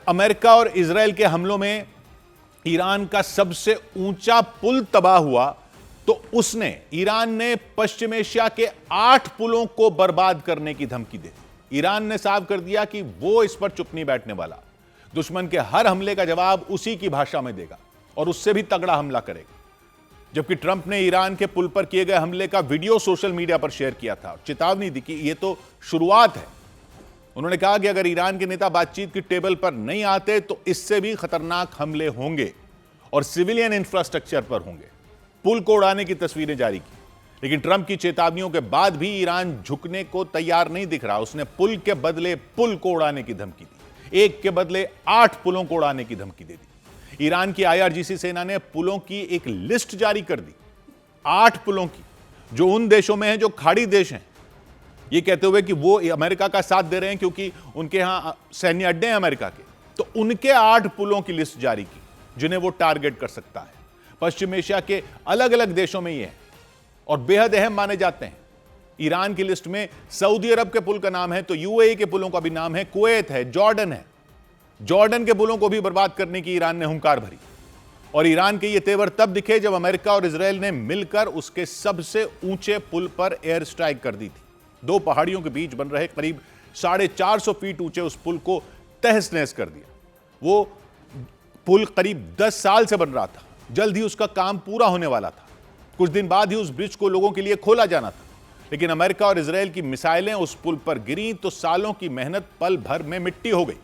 America और Israel के हमलों में ईरान का सबसे ऊंचा पुल तबाह हुआ तो ईरान ने पश्चिम एशिया के 8 पुलों को बर्बाद करने की धमकी दी। ईरान ने साफ कर दिया कि वो इस पर चुप नहीं बैठने वाला, दुश्मन के हर हमले का जवाब उसी की भाषा में देगा और उससे भी तगड़ा हमला करेगा। जबकि ट्रंप ने ईरान के पुल पर किए गए हमले का वीडियो सोशल मीडिया पर शेयर किया था, चेतावनी दी कि यह तो शुरुआत है। उन्होंने कहा कि अगर ईरान के नेता बातचीत की टेबल पर नहीं आते तो इससे भी खतरनाक हमले होंगे और सिविलियन इंफ्रास्ट्रक्चर पर होंगे। पुल को उड़ाने की तस्वीरें जारी की, लेकिन ट्रंप की चेतावनियों के बाद भी ईरान झुकने को तैयार नहीं दिख रहा। उसने पुल के बदले पुल को उड़ाने की धमकी दी, एक के बदले 8 पुलों को उड़ाने की धमकी दे दी। ईरान की IRGC सेना ने पुलों की एक लिस्ट जारी कर दी, 8 पुलों की, जो उन देशों में हैं जो खाड़ी देश हैं, ये कहते हुए कि वो अमेरिका का साथ दे रहे हैं क्योंकि उनके यहां सैन्य अड्डे हैं अमेरिका के। तो उनके 8 पुलों की लिस्ट जारी की जिन्हें वो टारगेट कर सकता है। पश्चिम एशिया के अलग अलग देशों में ये है और बेहद अहम माने जाते हैं। ईरान की लिस्ट में सऊदी अरब के पुल का नाम है, तो UAE के पुलों का भी नाम है, कुवैत है, जॉर्डन है। जॉर्डन के पुलों को भी बर्बाद करने की ईरान ने हुंकार भरी और ईरान के ये तेवर तब दिखे जब अमेरिका और इजराइल ने मिलकर उसके सबसे ऊंचे पुल पर एयर स्ट्राइक कर दी थी। 2 पहाड़ियों के बीच बन रहे करीब 450 फीट ऊंचे उस पुल को तहस नहस कर दिया। वो पुल करीब 10 साल से बन रहा था, जल्द ही उसका काम पूरा होने वाला था। कुछ दिन बाद ही उस ब्रिज को लोगों के लिए खोला जाना था, लेकिन अमेरिका और इजराइल की मिसाइलें उस पुल पर गिरी तो सालों की मेहनत पल भर में मिट्टी हो गई।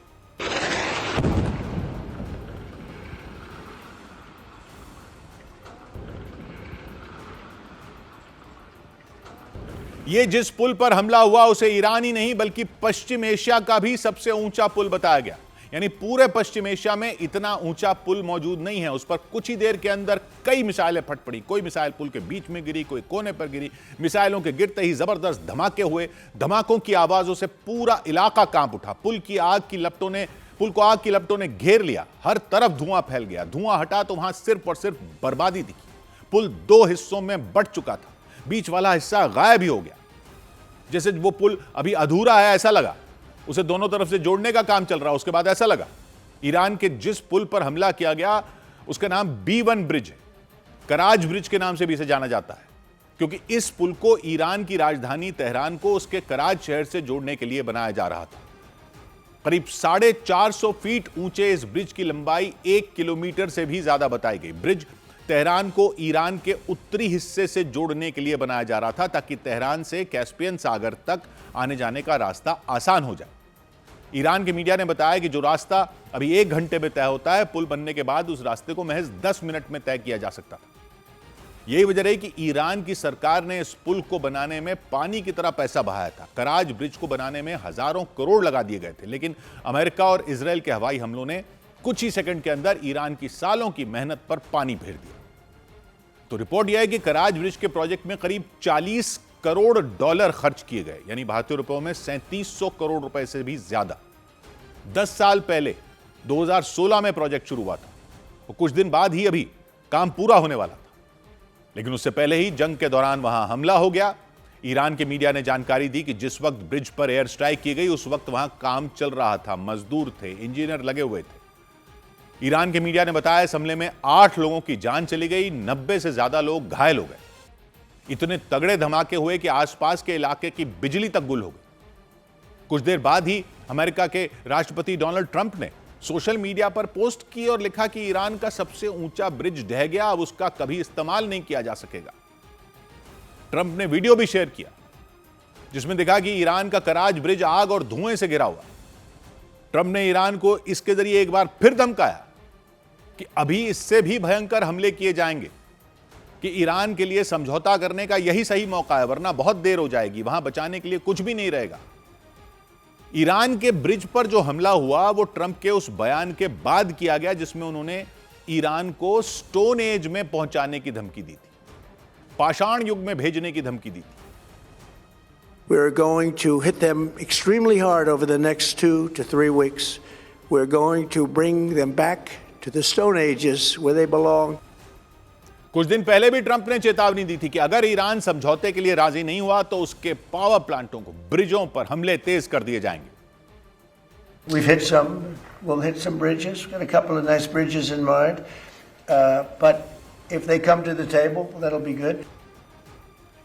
ये जिस पुल पर हमला हुआ उसे ईरान ही नहीं बल्कि पश्चिम एशिया का भी सबसे ऊंचा पुल बताया गया। यानी पूरे पश्चिम एशिया में इतना ऊंचा पुल मौजूद नहीं है। उस पर कुछ ही देर के अंदर कई मिसाइलें फट पड़ी। कोई मिसाइल पुल के बीच में गिरी, कोई कोने पर गिरी। मिसाइलों के गिरते ही जबरदस्त धमाके हुए। धमाकों की आवाजों से पूरा इलाका कांप उठा। पुल को आग की लपटों ने घेर लिया। हर तरफ धुआं फैल गया। धुआं हटा तो वहां सिर्फ और सिर्फ बर्बादी दिखी। पुल 2 हिस्सों में बंट चुका था, बीच वाला हिस्सा गायब ही हो गया। जैसे वो पुल अभी अधूरा है ऐसा लगा, उसे दोनों तरफ से जोड़ने का काम चल रहा, उसके बाद ऐसा लगा। ईरान के जिस पुल पर हमला किया गया उसका नाम B1 ब्रिज है। कराज ब्रिज के नाम से भी इसे जाना जाता है, क्योंकि इस पुल को ईरान की राजधानी तेहरान को उसके कराज शहर से जोड़ने के लिए बनाया जा रहा था। करीब 450 फीट ऊंचे इस ब्रिज की लंबाई 1 किलोमीटर से भी ज्यादा बताई गई। ब्रिज तेहरान को ईरान के उत्तरी हिस्से से जोड़ने के लिए बनाया जा रहा था, ताकि तेहरान से कैस्पियन सागर तक आने जाने का रास्ता आसान हो जाए। ईरान के मीडिया ने बताया कि जो रास्ता अभी 1 घंटे में तय होता है, पुल बनने के बाद उस रास्ते को महज 10 मिनट में तय किया जा सकता था। यही वजह रही कि ईरान की सरकार ने इस पुल को बनाने में पानी की तरह पैसा बहाया था। कराज ब्रिज को बनाने में हजारों करोड़ लगा दिए गए थे, लेकिन अमेरिका और इजराइल के हवाई हमलों ने कुछ ही सेकंड के अंदर ईरान की सालों की मेहनत पर पानी फेर दिया। तो रिपोर्ट यह है कि कराज ब्रिज के प्रोजेक्ट में करीब $40 करोड़ खर्च किए गए, यानी भारतीय रुपयों में 3700 करोड़ रुपए से भी ज्यादा। 10 साल पहले 2016 में प्रोजेक्ट शुरू हुआ था और कुछ दिन बाद ही अभी काम पूरा होने वाला था, लेकिन उससे पहले ही जंग के दौरान वहां हमला हो गया। ईरान के मीडिया ने जानकारी दी कि जिस वक्त ब्रिज पर एयर स्ट्राइक की गई उस वक्त वहां काम चल रहा था, मजदूर थे, इंजीनियर लगे हुए थे। ईरान के मीडिया ने बताया इस हमले में 8 लोगों की जान चली गई, 90 से ज्यादा लोग घायल हो गए। इतने तगड़े धमाके हुए कि आसपास के इलाके की बिजली तक गुल हो गई। कुछ देर बाद ही अमेरिका के राष्ट्रपति डोनाल्ड ट्रंप ने सोशल मीडिया पर पोस्ट की और लिखा कि ईरान का सबसे ऊंचा ब्रिज ढह गया, अब उसका कभी इस्तेमाल नहीं किया जा सकेगा। ट्रंप ने वीडियो भी शेयर किया जिसमें दिखा कि ईरान का कराज ब्रिज आग और धुएं से घिरा हुआ। ट्रंप ने ईरान को इसके जरिए एक बार फिर धमकाया कि अभी इससे भी भयंकर हमले किए जाएंगे, कि ईरान के लिए समझौता करने का यही सही मौका है, वरना बहुत देर हो जाएगी, वहां बचाने के लिए कुछ भी नहीं रहेगा। ईरान के ब्रिज पर जो हमला हुआ वो ट्रंप के उस बयान के बाद किया गया जिसमें उन्होंने ईरान को स्टोन एज में पहुंचाने की धमकी दी थी, पाषाण युग में भेजने की धमकी दी थी। We're going to hit them extremely hard over the next 2 to 3 weeks. We're going to bring them back to the Stone Ages where they belong. कुछ दिन पहले भी ट्रंप ने चेतावनी दी थी कि अगर ईरान समझौते के लिए राजी नहीं हुआ तो उसके पावर प्लांटों को, ब्रिजों पर हमले तेज कर दिए जाएंगे। We've hit some. We'll hit some bridges. We've got a couple of nice bridges in mind. But if they come to the table, that'll be good.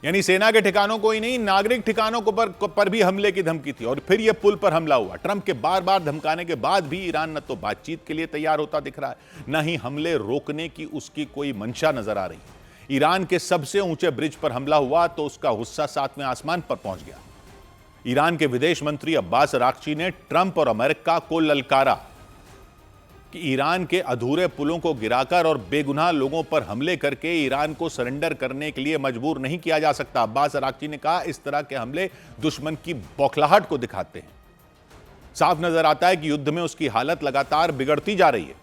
यानी सेना के ठिकानों को ही नहीं, नागरिक ठिकानों को पर भी हमले की धमकी थी और फिर यह पुल पर हमला हुआ। ट्रंप के बार बार धमकाने के बाद भी ईरान न तो बातचीत के लिए तैयार होता दिख रहा है, न ही हमले रोकने की उसकी कोई मंशा नजर आ रही है। ईरान के सबसे ऊंचे ब्रिज पर हमला हुआ तो उसका गुस्सा 7वें आसमान पर पहुंच गया। ईरान के विदेश मंत्री अब्बास अराक्ची ने ट्रंप और अमेरिका को ललकारा कि ईरान के अधूरे पुलों को गिराकर और बेगुनाह लोगों पर हमले करके ईरान को सरेंडर करने के लिए मजबूर नहीं किया जा सकता। अब्बास अराक्ची ने कहा, इस तरह के हमले दुश्मन की बौखलाहट को दिखाते हैं। साफ नजर आता है कि युद्ध में उसकी हालत लगातार बिगड़ती जा रही है।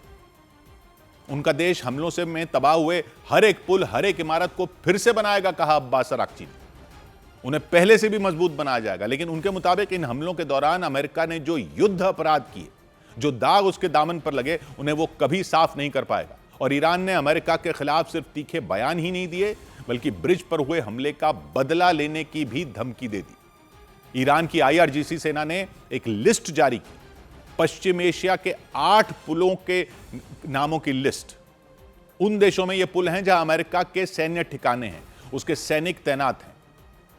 उनका देश हमलों से में तबाह हुए हर एक पुल, हर एक इमारत को फिर से बनाएगा, कहा अब्बास अराक्ची ने। उन्हें पहले से भी मजबूत बनाया जाएगा, लेकिन उनके मुताबिक इन हमलों के दौरान अमेरिका ने जो युद्ध अपराध किए, जो दाग उसके दामन पर लगे, उन्हें वो कभी साफ नहीं कर पाएगा। और ईरान ने अमेरिका के खिलाफ सिर्फ तीखे बयान ही नहीं दिए, बल्कि ब्रिज पर हुए हमले का बदला लेने की भी धमकी दे दी। ईरान की IRGC सेना ने एक लिस्ट जारी की, पश्चिम एशिया के 8 पुलों के नामों की लिस्ट। उन देशों में ये पुल हैं जहां अमेरिका के सैन्य ठिकाने हैं, उसके सैनिक तैनात हैं।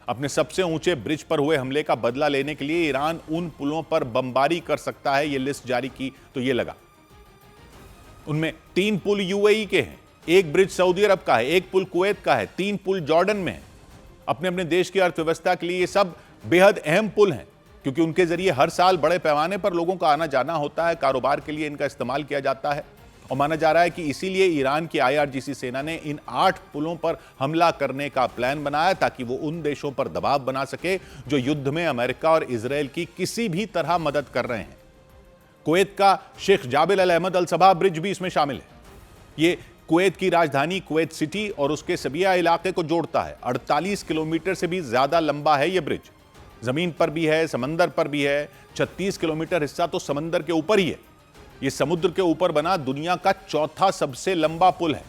अपने सबसे ऊंचे ब्रिज पर हुए हमले का बदला लेने के लिए ईरान उन पुलों पर बमबारी कर सकता है। यह लिस्ट जारी की तो यह लगा, उनमें 3 पुल UAE के हैं, 1 ब्रिज सऊदी अरब का है, 1 पुल कुवैत का है, 3 पुल जॉर्डन में है। अपने अपने देश की अर्थव्यवस्था के लिए ये सब बेहद अहम पुल हैं, क्योंकि उनके जरिए हर साल बड़े पैमाने पर लोगों का आना जाना होता है, कारोबार के लिए इनका इस्तेमाल किया जाता है। और माना जा रहा है कि इसीलिए ईरान की IRGC सेना ने इन 8 पुलों पर हमला करने का प्लान बनाया, ताकि वो उन देशों पर दबाव बना सके जो युद्ध में अमेरिका और इजराइल की किसी भी तरह मदद कर रहे हैं। कुवैत का शेख जाबिल अल अहमद अल सबा ब्रिज भी इसमें शामिल है। ये कुवैत की राजधानी कुवैत सिटी और उसके सबिया इलाके को जोड़ता है। 48 किलोमीटर से भी ज्यादा लंबा है यह ब्रिज। जमीन पर भी है, समंदर पर भी है। 36 किलोमीटर हिस्सा तो समंदर के ऊपर ही है। यह समुद्र के ऊपर बना दुनिया का 4था सबसे लंबा पुल है।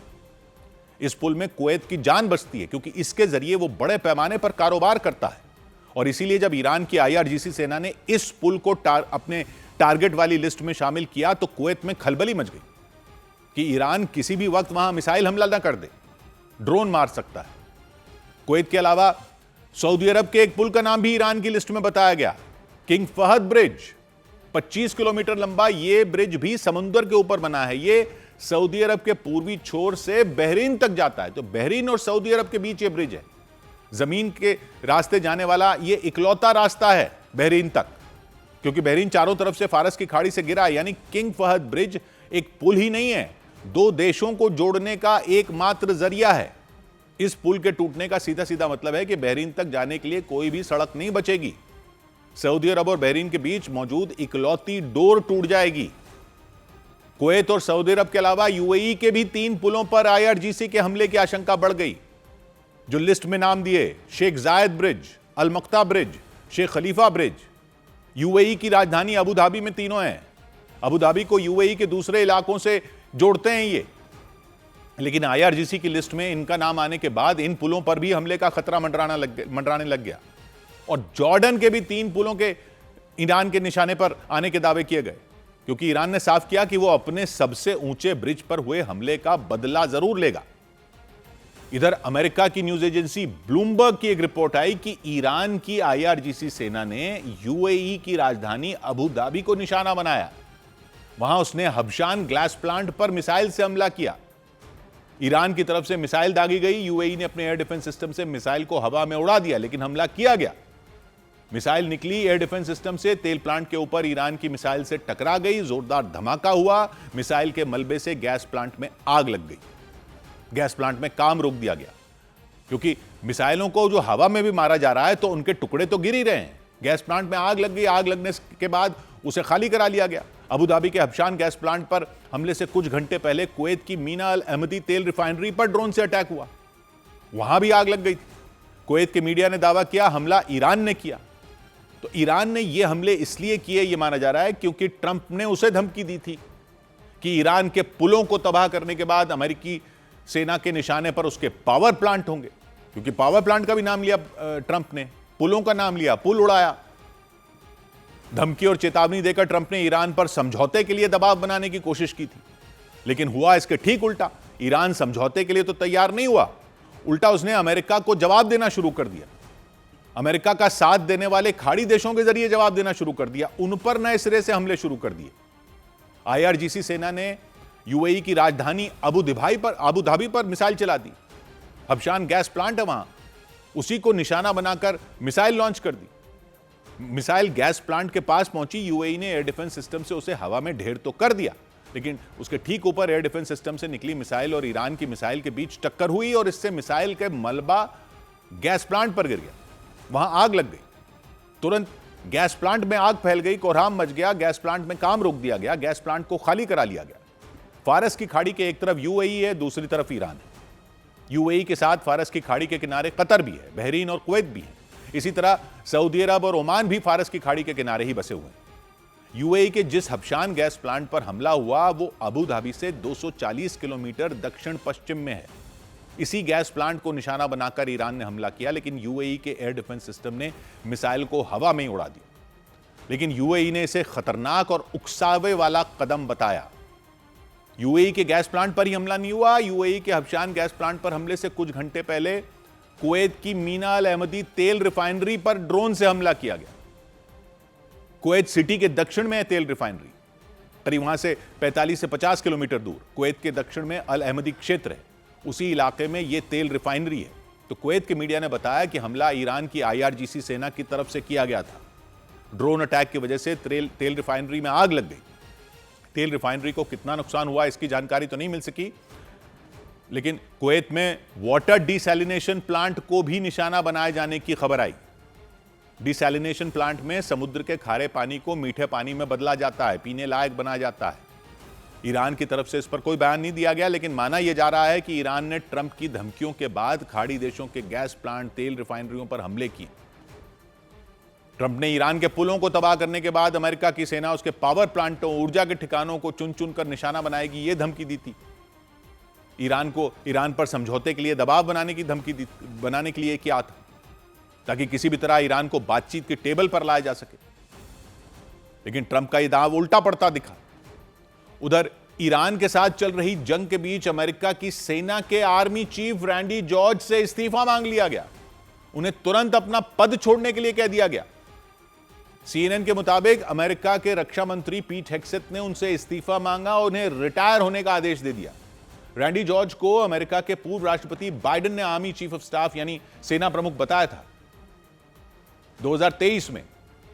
इस पुल में कुवैत की जान बचती है, क्योंकि इसके जरिए वो बड़े पैमाने पर कारोबार करता है। और इसीलिए जब ईरान की IRGC सेना ने इस पुल को अपने टारगेट वाली लिस्ट में शामिल किया, तो कुवैत में खलबली मच गई कि ईरान किसी भी वक्त वहां मिसाइल हमला ना कर दे, ड्रोन मार सकता है। कुवैत के अलावा सऊदी अरब के एक पुल का नाम भी ईरान की लिस्ट में बताया गया, किंग फहद ब्रिज। 25 किलोमीटर लंबा यह ब्रिज भी समुद्र के ऊपर बना है। यह सऊदी अरब के पूर्वी छोर से बहरीन तक जाता है। तो बहरीन और सऊदी अरब के बीच यह ब्रिज है। जमीन के रास्ते जाने वाला यह इकलौता रास्ता है बहरीन तक, क्योंकि बहरीन चारों तरफ से फारस की खाड़ी से घिरा है। यानी किंग फहद ब्रिज एक पुल ही नहीं है, 2 देशों को जोड़ने का एकमात्र जरिया है। इस पुल के टूटने का सीधा सीधा मतलब है कि बहरीन तक जाने के लिए कोई भी सड़क नहीं बचेगी। सऊदी अरब और बहरीन के बीच मौजूद इकलौती डोर टूट जाएगी। कुवैत और सऊदी अरब के अलावा UAE के भी 3 पुलों पर IRGC के हमले की आशंका बढ़ गई, जो लिस्ट में नाम दिए, शेख जायद ब्रिज, अल मक्ता ब्रिज, शेख खलीफा ब्रिज। UAE की राजधानी अबू धाबी में तीनों हैं। अबू धाबी को UAE के दूसरे इलाकों से जोड़ते हैं ये, लेकिन IRGC की लिस्ट में इनका नाम आने के बाद इन पुलों पर भी हमले का खतरा मंडराने लग गया। और जॉर्डन के भी 3 पुलों के ईरान के निशाने पर आने के दावे किए गए, क्योंकि ईरान ने साफ किया कि वो अपने सबसे ऊंचे ब्रिज पर हुए हमले का बदला जरूर लेगा। इधर अमेरिका की न्यूज एजेंसी ब्लूमबर्ग की एक रिपोर्ट आई कि ईरान की IRGC सेना ने UAE की राजधानी अबू धाबी को निशाना बनाया। वहां उसने हबशान ग्लास प्लांट पर मिसाइल से हमला किया। ईरान की तरफ से मिसाइल दागी गई। UAE ने अपने एयर डिफेंस सिस्टम से मिसाइल को हवा में उड़ा दिया, लेकिन हमला किया गया। मिसाइल निकली एयर डिफेंस सिस्टम से, तेल प्लांट के ऊपर ईरान की मिसाइल से टकरा गई, जोरदार धमाका हुआ। मिसाइल के मलबे से गैस प्लांट में आग लग गई। गैस प्लांट में काम रोक दिया गया, क्योंकि मिसाइलों को जो हवा में भी मारा जा रहा है तो उनके टुकड़े तो गिर ही रहे हैं। गैस प्लांट में आग लग गई। आग लगने के बाद उसे खाली करा लिया गया। अबू धाबी के हबशान गैस प्लांट पर हमले से कुछ घंटे पहले कुवैत की मीना अल अहमदी तेल रिफाइनरी पर ड्रोन से अटैक हुआ, वहां भी आग लग गई थी। कुवैत के मीडिया ने दावा किया हमला ईरान ने किया। तो ईरान ने यह हमले इसलिए किए, यह माना जा रहा है क्योंकि ट्रंप ने उसे धमकी दी थी कि ईरान के पुलों को तबाह करने के बाद अमेरिकी सेना के निशाने पर उसके पावर प्लांट होंगे। क्योंकि पावर प्लांट का भी नाम लिया ट्रंप ने, पुलों का नाम लिया, पुल उड़ाया। धमकी और चेतावनी देकर ट्रंप ने ईरान पर समझौते के लिए दबाव बनाने की कोशिश की थी, लेकिन हुआ इसके ठीक उल्टा। ईरान समझौते के लिए तो तैयार नहीं हुआ, उल्टा उसने अमेरिका को जवाब देना शुरू कर दिया। अमेरिका का साथ देने वाले खाड़ी देशों के जरिए जवाब देना शुरू कर दिया, उन पर नए सिरे से हमले शुरू कर दिए। आईआरजीसी सेना ने यूएई की राजधानी अबू धाबी पर मिसाइल चला दी। हबशान गैस प्लांट है वहां, उसी को निशाना बनाकर मिसाइल लॉन्च कर दी। मिसाइल गैस प्लांट के पास पहुंची, यूएई ने एयर डिफेंस सिस्टम से उसे हवा में ढेर तो कर दिया, लेकिन उसके ठीक ऊपर एयर डिफेंस सिस्टम से निकली मिसाइल और ईरान की मिसाइल के बीच टक्कर हुई और इससे मिसाइल के मलबा गैस प्लांट पर गिर गया। वहां आग लग गई। तुरंत गैस प्लांट में आग फैल गई, कोहराम मच गया, गैस प्लांट में काम रोक दिया गया, गैस प्लांट को खाली करा लिया गया। फारस की खाड़ी के एक तरफ यूएई है, दूसरी तरफ ईरान है। यूएई के साथ फारस की खाड़ी के किनारे कतर भी है, बहरीन और कुवैत भी है। इसी तरह सऊदी अरब और ओमान भी फारस की खाड़ी के किनारे ही बसे हुए हैं। यूएई के जिस हबशान गैस प्लांट पर हमला हुआ वो अबू धाबी से 240 किलोमीटर दक्षिण पश्चिम में है। इसी गैस प्लांट को निशाना बनाकर ईरान ने हमला किया, लेकिन यूएई के एयर डिफेंस सिस्टम ने मिसाइल को हवा में उड़ा दिया। लेकिन यूएई ने इसे खतरनाक और उकसावे वाला कदम बताया। यूएई के गैस प्लांट पर ही हमला नहीं हुआ, यूएई के हबशान गैस प्लांट पर हमले से कुछ घंटे पहले कुवैत की मीना अल अहमदी तेल रिफाइनरी पर ड्रोन से हमला किया गया। कुवैत सिटी के दक्षिण में है तेल रिफाइनरी, करीब वहां से 45 से 50 किलोमीटर दूर कुवैत के दक्षिण में अल अहमदी क्षेत्र है, उसी इलाके में यह तेल रिफाइनरी है। तो कुवैत के मीडिया ने बताया कि हमला ईरान की आईआरजीसी सेना की तरफ से किया गया था। ड्रोन अटैक की वजह से तेल रिफाइनरी में आग लग गई। तेल रिफाइनरी को कितना नुकसान हुआ इसकी जानकारी तो नहीं मिल सकी, लेकिन कुवैत में वाटर डिसैलिनेशन प्लांट को भी निशाना बनाए जाने की खबर आई। डिसैलिनेशन प्लांट में समुद्र के खारे पानी को मीठे पानी में बदला जाता है, पीने लायक बनाया जाता है। ईरान की तरफ से इस पर कोई बयान नहीं दिया गया, लेकिन माना यह जा रहा है कि ईरान ने ट्रंप की धमकियों के बाद खाड़ी देशों के गैस प्लांट, तेल रिफाइनरियों पर हमले किए। ट्रंप ने ईरान के पुलों को तबाह करने के बाद अमेरिका की सेना उसके पावर प्लांटों, ऊर्जा के ठिकानों को चुन चुनकर निशाना बनाएगी, यह धमकी दी थी। ईरान पर समझौते के लिए दबाव बनाने के लिए किया था, ताकि किसी भी तरह ईरान को बातचीत के टेबल पर लाया जा सके। लेकिन ट्रंप का यह दांव उल्टा पड़ता दिखा। उधर ईरान के साथ चल रही जंग के बीच अमेरिका की सेना के आर्मी चीफ रैंडी जॉर्ज से इस्तीफा मांग लिया गया। उन्हें तुरंत अपना पद छोड़ने के लिए कह दिया गया। सीएनएन के मुताबिक अमेरिका के रक्षा मंत्री पीट हेग्सेथ ने उनसे इस्तीफा मांगा और उन्हें रिटायर होने का आदेश दे दिया। रैंडी जॉर्ज को अमेरिका के पूर्व राष्ट्रपति बाइडेन ने आर्मी चीफ ऑफ स्टाफ यानी सेना प्रमुख बताया था। 2023 में,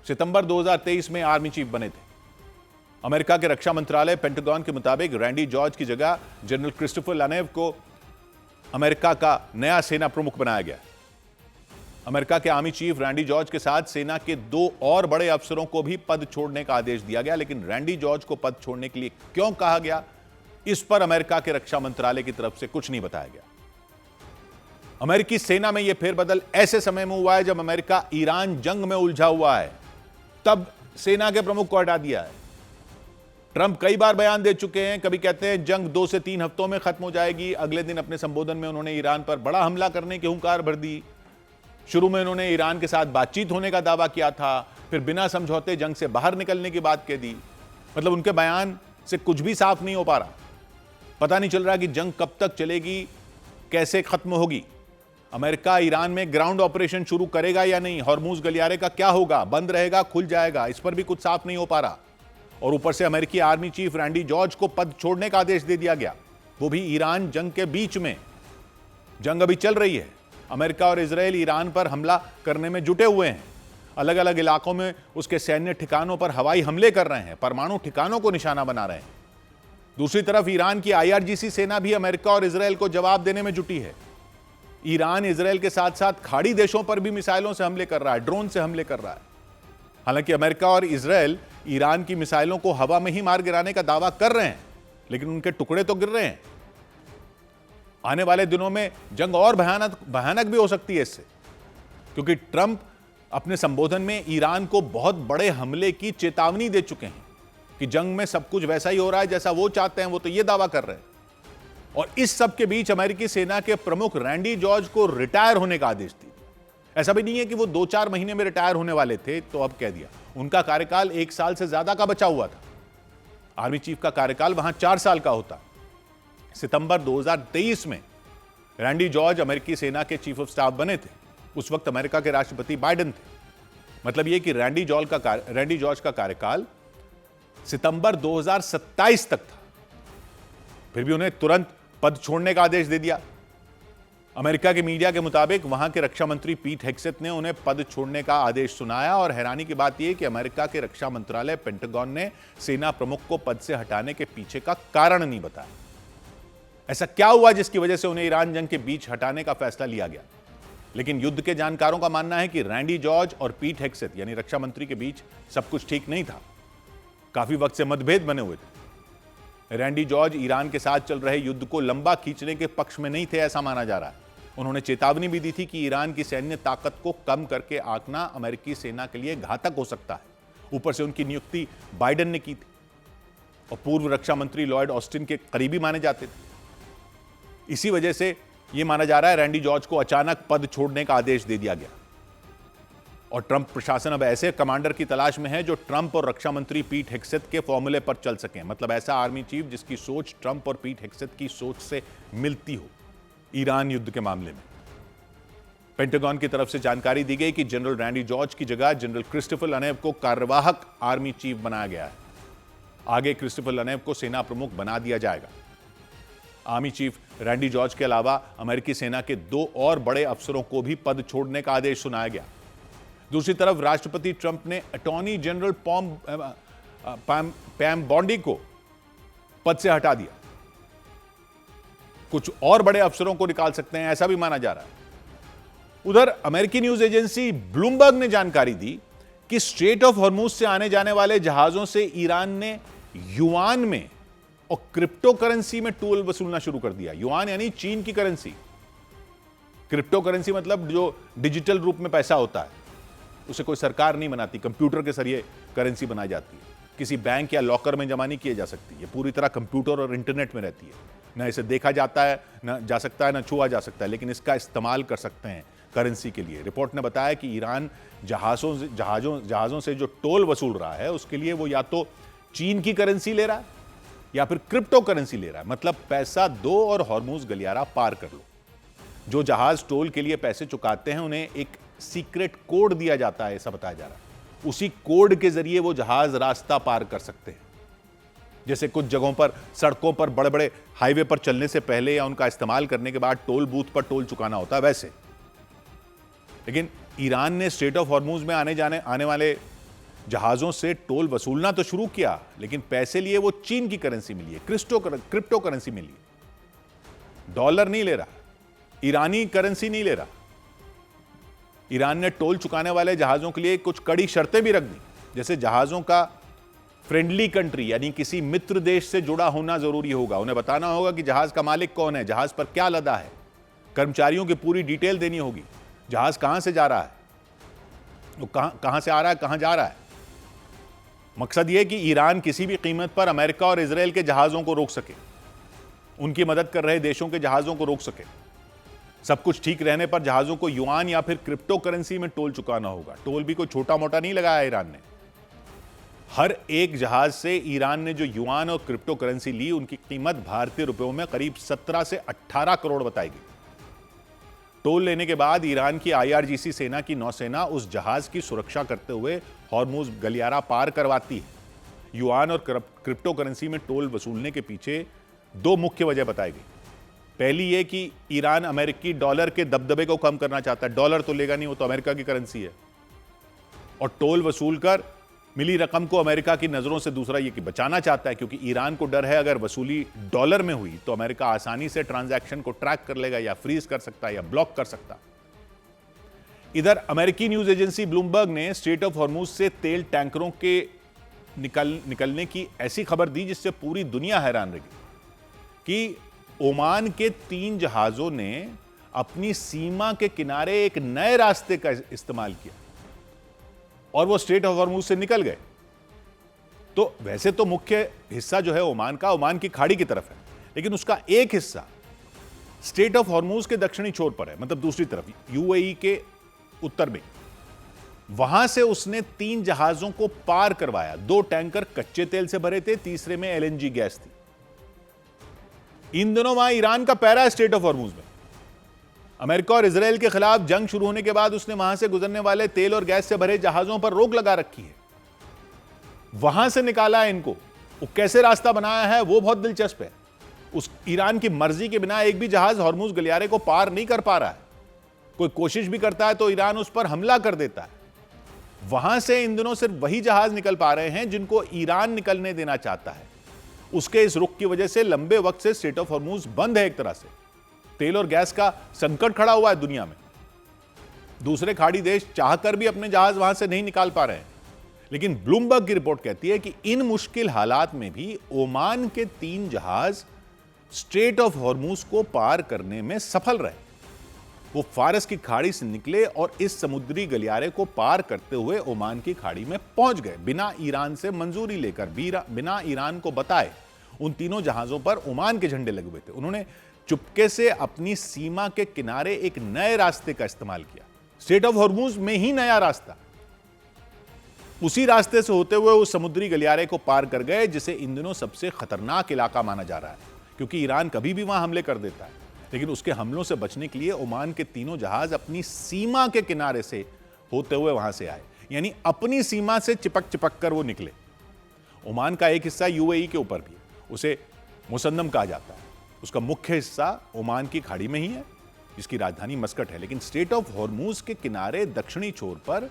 सितंबर 2023 में आर्मी चीफ बने थे। अमेरिका के रक्षा मंत्रालय पेंटागन के मुताबिक रैंडी जॉर्ज की जगह जनरल क्रिस्टोफर लानेव को अमेरिका का नया सेना प्रमुख बनाया गया। अमेरिका के आर्मी चीफ रैंडी जॉर्ज के साथ सेना के 2 और बड़े अफसरों को भी पद छोड़ने का आदेश दिया गया, लेकिन रैंडी जॉर्ज को पद छोड़ने के लिए क्यों कहा गया, इस पर अमेरिका के रक्षा मंत्रालय की तरफ से कुछ नहीं बताया गया। अमेरिकी सेना में यह फेरबदल ऐसे समय में हुआ है जब अमेरिका ईरान जंग में उलझा हुआ है, तब सेना के प्रमुख को हटा दिया है। ट्रंप कई बार बयान दे चुके हैं, कभी कहते हैं जंग 2 से 3 हफ्तों में खत्म हो जाएगी, अगले दिन अपने संबोधन में उन्होंने ईरान पर बड़ा हमला करने की हुंकार भर दी। शुरू में उन्होंने ईरान के साथ बातचीत होने का दावा किया था, फिर बिना समझौते जंग से बाहर निकलने की बात कह दी। मतलब उनके बयान से कुछ भी साफ नहीं हो पा रहा। पता नहीं चल रहा कि जंग कब तक चलेगी, कैसे खत्म होगी। अमेरिका ईरान में ग्राउंड ऑपरेशन शुरू करेगा या नहीं, हॉर्मुज गलियारे का क्या होगा, बंद रहेगा, खुल जाएगा, इस पर भी कुछ साफ नहीं हो पा रहा। और ऊपर से अमेरिकी आर्मी चीफ रैंडी जॉर्ज को पद छोड़ने का आदेश दे दिया गया, वो भी ईरान जंग के बीच में। जंग अभी चल रही है, अमेरिका और इजराइल ईरान पर हमला करने में जुटे हुए हैं। अलग अलग इलाकों में उसके सैन्य ठिकानों पर हवाई हमले कर रहे हैं, परमाणु ठिकानों को निशाना बना रहे हैं। दूसरी तरफ ईरान की आईआरजीसी सेना भी अमेरिका और इजराइल को जवाब देने में जुटी है। ईरान इजराइल के साथ साथ खाड़ी देशों पर भी मिसाइलों से हमले कर रहा है, ड्रोन से हमले कर रहा है। हालांकि अमेरिका और इजराइल ईरान की मिसाइलों को हवा में ही मार गिराने का दावा कर रहे हैं, लेकिन उनके टुकड़े तो गिर रहे हैं। आने वाले दिनों में जंग और भयानक भी हो सकती है इससे, क्योंकि ट्रंप अपने संबोधन में ईरान को बहुत बड़े हमले की चेतावनी दे चुके हैं कि जंग में सब कुछ वैसा ही हो रहा है जैसा वो चाहते हैं, वो तो ये दावा कर रहे हैं। और इस सब के बीच अमेरिकी सेना के प्रमुख रैंडी जॉर्ज को रिटायर होने का आदेश दिया। ऐसा भी नहीं है कि वो 2-4 महीने में रिटायर होने वाले थे तो अब कह दिया, उनका कार्यकाल 1 साल से ज्यादा का बचा हुआ था। आर्मी चीफ का कार्यकाल वहां 4 साल का होता। सितंबर 2023 में रैंडी जॉर्ज अमेरिकी सेना के चीफ ऑफ स्टाफ बने थे। उस वक्त अमेरिका के राष्ट्रपति बाइडेन थे। मतलब यह कि रैंडी जॉर्ज का कार्यकाल सितंबर 2027 तक था, फिर भी उन्हें तुरंत पद छोड़ने का आदेश दे दिया। अमेरिका के मीडिया के मुताबिक वहां के रक्षा मंत्री पीट हेग्सेथ ने उन्हें पद छोड़ने का आदेश सुनाया और हैरानी की बात यह कि अमेरिका के रक्षा मंत्रालय पेंटागन ने सेना प्रमुख को पद से हटाने के पीछे का कारण नहीं बताया। ऐसा क्या हुआ जिसकी वजह से उन्हें ईरान जंग के बीच हटाने का फैसला लिया गया? लेकिन युद्ध के जानकारों का मानना है कि रैंडी जॉर्ज और पीट हेग्सेथ यानी रक्षा मंत्री के बीच सब कुछ ठीक नहीं था। काफी वक्त से मतभेद बने हुए थे। रैंडी जॉर्ज ईरान के साथ चल रहे युद्ध को लंबा खींचने के पक्ष में नहीं थे, ऐसा माना जा रहा है। उन्होंने चेतावनी भी दी थी कि ईरान की सैन्य ताकत को कम करके आंकना अमेरिकी सेना के लिए घातक हो सकता है। ऊपर से उनकी नियुक्ति बाइडेन ने की थी और पूर्व रक्षा मंत्री लॉयड ऑस्टिन के करीबी माने जाते थे। इसी वजह से यह माना जा रहा है रैंडी जॉर्ज को अचानक पद छोड़ने का आदेश दे दिया गया और ट्रंप प्रशासन अब ऐसे कमांडर की तलाश में है जो ट्रंप और रक्षा मंत्री पीट हेग्सेथ के फॉर्मूले पर चल सकें। मतलब ऐसा आर्मी चीफ जिसकी सोच ट्रंप और पीट हेग्सेथ की सोच से मिलती हो ईरान युद्ध के मामले में। पेंटागन की तरफ से जानकारी दी गई कि जनरल रैंडी जॉर्ज की जगह जनरल क्रिस्टोफर लनेव को कार्यवाहक आर्मी चीफ बनाया गया है। आगे क्रिस्टोफर लनेव को सेना प्रमुख बना दिया जाएगा। आर्मी चीफ रैंडी जॉर्ज के अलावा अमेरिकी सेना के 2 और बड़े अफसरों को भी पद छोड़ने का आदेश सुनाया गया। दूसरी तरफ राष्ट्रपति ट्रंप ने अटॉर्नी जनरल पैम बॉन्डी को पद से हटा दिया। कुछ और बड़े अफसरों को निकाल सकते हैं, ऐसा भी माना जा रहा है। उधर अमेरिकी न्यूज एजेंसी ब्लूमबर्ग ने जानकारी दी कि स्ट्रेट ऑफ हॉर्मुज से आने जाने वाले जहाजों से ईरान ने युआन में और क्रिप्टो करेंसी में टोल वसूलना शुरू कर दिया। युआन यानी चीन की करेंसी, क्रिप्टो करेंसी मतलब जो डिजिटल रूप में पैसा होता है, उसे कोई सरकार नहीं बनाती, कंप्यूटर के जरिए करेंसी बनाई जाती है। किसी बैंक या लॉकर में जमा नहीं की जा सकती, ये पूरी तरह कंप्यूटर और इंटरनेट में रहती है। ना इसे देखा जाता है, ना जा सकता है, ना छुआ जा सकता है, लेकिन इसका इस्तेमाल कर सकते हैं करेंसी के लिए। रिपोर्ट ने बताया कि ईरान जहाजों से जो टोल वसूल रहा है उसके लिए वो या तो चीन की करेंसी ले रहा है या फिर क्रिप्टो करेंसी ले रहा है। मतलब पैसा दो और हॉर्मुज गलियारा पार कर लो। जो जहाज टोल के लिए पैसे चुकाते हैं उन्हें एक सीक्रेट कोड दिया जाता है, ऐसा बताया जा रहा है। उसी कोड के जरिए वो जहाज रास्ता पार कर सकते हैं। जैसे कुछ जगहों पर सड़कों पर बड़े बड़े हाईवे पर चलने से पहले या उनका इस्तेमाल करने के बाद टोल बूथ पर टोल चुकाना होता है, वैसे। लेकिन ईरान ने स्ट्रेट ऑफ हॉर्मुज में आने वाले जहाजों से टोल वसूलना तो शुरू किया, लेकिन पैसे लिए वो चीन की करेंसी मिली है, क्रिप्टो करेंसी मिली है। डॉलर नहीं ले रहा, ईरानी करेंसी नहीं ले रहा। ईरान ने टोल चुकाने वाले जहाजों के लिए कुछ कड़ी शर्तें भी रख दी, जैसे जहाजों का फ्रेंडली कंट्री यानी किसी मित्र देश से जुड़ा होना जरूरी होगा। उन्हें बताना होगा कि जहाज का मालिक कौन है, जहाज पर क्या लदा है, कर्मचारियों की पूरी डिटेल देनी होगी, जहाज कहां से जा रहा है, वो कहां से आ रहा है, कहां जा रहा है। मकसद यह कि ईरान किसी भी कीमत पर अमेरिका और इजराइल के जहाजों को रोक सके, उनकी मदद कर रहे देशों के जहाजों को रोक सके। सब कुछ ठीक रहने पर जहाजों को युआन या फिर क्रिप्टो करेंसी में टोल चुकाना होगा। टोल भी कोई छोटा मोटा नहीं लगाया ईरान ने। हर एक जहाज से ईरान ने जो युआन और क्रिप्टो करेंसी ली, उनकी कीमत भारतीय रुपयों में करीब 17 से 18 करोड़ बताई गई। टोल लेने के बाद ईरान की IRGC सेना की नौसेना उस जहाज की सुरक्षा करते हुए हॉर्मुज गलियारा पार करवाती है। युआन और क्रिप्टो करेंसी में टोल वसूलने के पीछे 2 मुख्य वजह बताई गई। पहली यह कि ईरान अमेरिकी डॉलर के दबदबे को कम करना चाहता है। डॉलर तो लेगा नहीं, वो तो अमेरिका की करेंसी है। और टोल वसूल कर मिली रकम को अमेरिका की नजरों से दूसरा यह कि बचाना चाहता है, क्योंकि ईरान को डर है अगर वसूली डॉलर में हुई तो अमेरिका आसानी से ट्रांजैक्शन को ट्रैक कर लेगा या फ्रीज कर सकता है या ब्लॉक कर सकता। इधर अमेरिकी न्यूज एजेंसी ब्लूमबर्ग ने स्ट्रेट ऑफ हॉर्मुज से तेल टैंकरों के निकलने की ऐसी खबर दी जिससे पूरी दुनिया हैरान रही कि ओमान के 3 जहाजों ने अपनी सीमा के किनारे एक नए रास्ते का इस्तेमाल किया और वो स्ट्रेट ऑफ हॉर्मुज से निकल गए। तो वैसे तो मुख्य हिस्सा जो है ओमान की खाड़ी की तरफ है, लेकिन उसका एक हिस्सा स्ट्रेट ऑफ हॉर्मुज के दक्षिणी छोर पर है, मतलब दूसरी तरफ UAE के उत्तर में। वहां से उसने 3 जहाजों को पार करवाया। 2 टैंकर कच्चे तेल से भरे थे, तीसरे में एलएनजी गैस थी। इन दिनों वहां ईरान का पहरा है स्ट्रेट ऑफ हॉर्मुज में। अमेरिका और इजराइल के खिलाफ जंग शुरू होने के बाद उसने वहां से गुजरने वाले तेल और गैस से भरे जहाजों पर रोक लगा रखी है। वहां से निकाला है इनको। वो कैसे रास्ता बनाया है वो बहुत दिलचस्प है। उस ईरान की मर्जी के बिना एक भी जहाज हॉर्मुज गलियारे को पार नहीं कर पा रहा है। कोई कोशिश भी करता है तो ईरान उस पर हमला कर देता है। वहां से इन दिनों सिर्फ वही जहाज निकल पा रहे हैं जिनको ईरान निकलने देना चाहता है। उसके इस रुख की वजह से लंबे वक्त से स्ट्रेट ऑफ हॉर्मुज बंद है। एक तरह से तेल और गैस का संकट खड़ा हुआ है दुनिया में। दूसरे खाड़ी देश चाहकर भी अपने जहाज वहां से नहीं निकाल पा रहे हैं। लेकिन ब्लूमबर्ग की रिपोर्ट कहती है कि इन मुश्किल हालात में भी ओमान के 3 जहाज स्ट्रेट ऑफ हॉर्मुज को पार करने में सफल रहे। वो फारस की खाड़ी से निकले और इस समुद्री गलियारे को पार करते हुए ओमान की खाड़ी में पहुंच गए, बिना ईरान से मंजूरी लेकर, बिना ईरान को बताए। उन तीनों जहाजों पर ओमान के झंडे लगे हुए थे। उन्होंने चुपके से अपनी सीमा के किनारे एक नए रास्ते का इस्तेमाल किया। स्ट्रेट ऑफ हॉर्मुज में ही नया रास्ता, उसी रास्ते से होते हुए उस समुद्री गलियारे को पार कर गए, जिसे इन दिनों सबसे खतरनाक इलाका माना जा रहा है, क्योंकि ईरान कभी भी वहां हमले कर देता है। लेकिन उसके हमलों से बचने के लिए ओमान के तीनों जहाज अपनी सीमा के किनारे से होते हुए वहां से आए, यानी अपनी सीमा से चिपक कर वो निकले। ओमान का एक हिस्सा यूएई के ऊपर भी, उसे मुसन्नम कहा जाता है। उसका मुख्य हिस्सा ओमान की खाड़ी में ही है, जिसकी राजधानी मस्कट है। लेकिन स्ट्रेट ऑफ हॉर्मुज के किनारे दक्षिणी छोर पर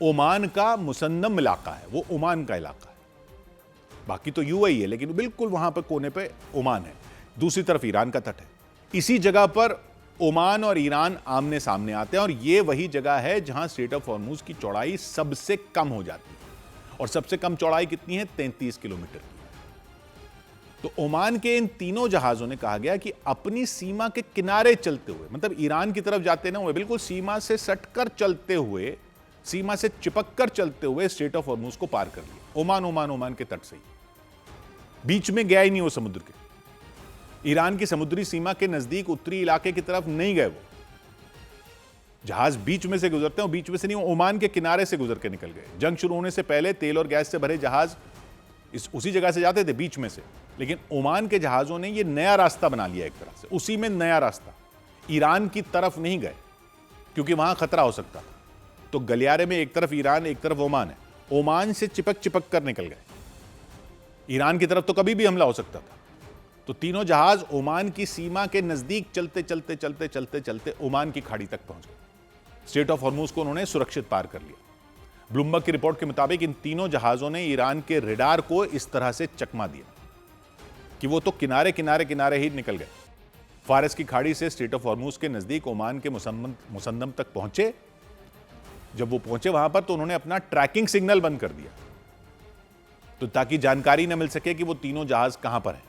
ओमान का मुसन्नम इलाका है, वो ओमान का इलाका है। बाकी तो यूएई है, लेकिन बिल्कुल वहां पर कोने पे ओमान है। दूसरी तरफ ईरान का तट है। इसी जगह पर ओमान और ईरान आमने सामने आते हैं, और यह वही जगह है जहां स्ट्रेट ऑफ हॉर्मुज की चौड़ाई सबसे कम हो जाती है। और सबसे कम चौड़ाई कितनी है? 33 किलोमीटर की। तो ओमान के इन तीनों जहाजों ने कहा गया कि अपनी सीमा के किनारे चलते हुए, मतलब ईरान की तरफ जाते ना हुए, बिल्कुल सीमा से सटकर चलते हुए, सीमा से चिपक कर चलते हुए स्ट्रेट ऑफ हॉर्मुज को पार कर लिया। ओमान के तट से ही, बीच में गया ही नहीं वो समुद्र के। ईरान की समुद्री सीमा के नजदीक उत्तरी इलाके की तरफ नहीं गए वो। जहाज बीच में से गुजरते हैं, बीच में से नहीं, ओमान के किनारे से गुजर के निकल गए। जंग शुरू होने से पहले तेल और गैस से भरे जहाज उसी जगह से जाते थे, बीच में से। लेकिन ओमान के जहाजों ने ये नया रास्ता बना लिया एक तरह से, उसी में नया रास्ता। ईरान की तरफ नहीं गए क्योंकि वहां खतरा हो सकता था। तो गलियारे में एक तरफ ईरान, एक तरफ ओमान है। ओमान से चिपक कर निकल गए। ईरान की तरफ तो कभी भी हमला हो सकता था। तो तीनों जहाज ओमान की सीमा के नजदीक चलते ओमान की खाड़ी तक पहुंच गए। स्ट्रेट ऑफ हॉर्मुज को उन्होंने सुरक्षित पार कर लिया। ब्लूमबर्ग की रिपोर्ट के मुताबिक इन तीनों जहाजों ने ईरान के रडार को इस तरह से चकमा दिया कि वो तो किनारे ही निकल गए। फारस की खाड़ी से स्ट्रेट ऑफ हॉर्मुज के नजदीक ओमान के मुसन्नम तक पहुंचे। जब वो पहुंचे वहां पर, तो उन्होंने अपना ट्रैकिंग सिग्नल बंद कर दिया, तो ताकि जानकारी न मिल सके कि वो तीनों जहाज कहां पर हैं।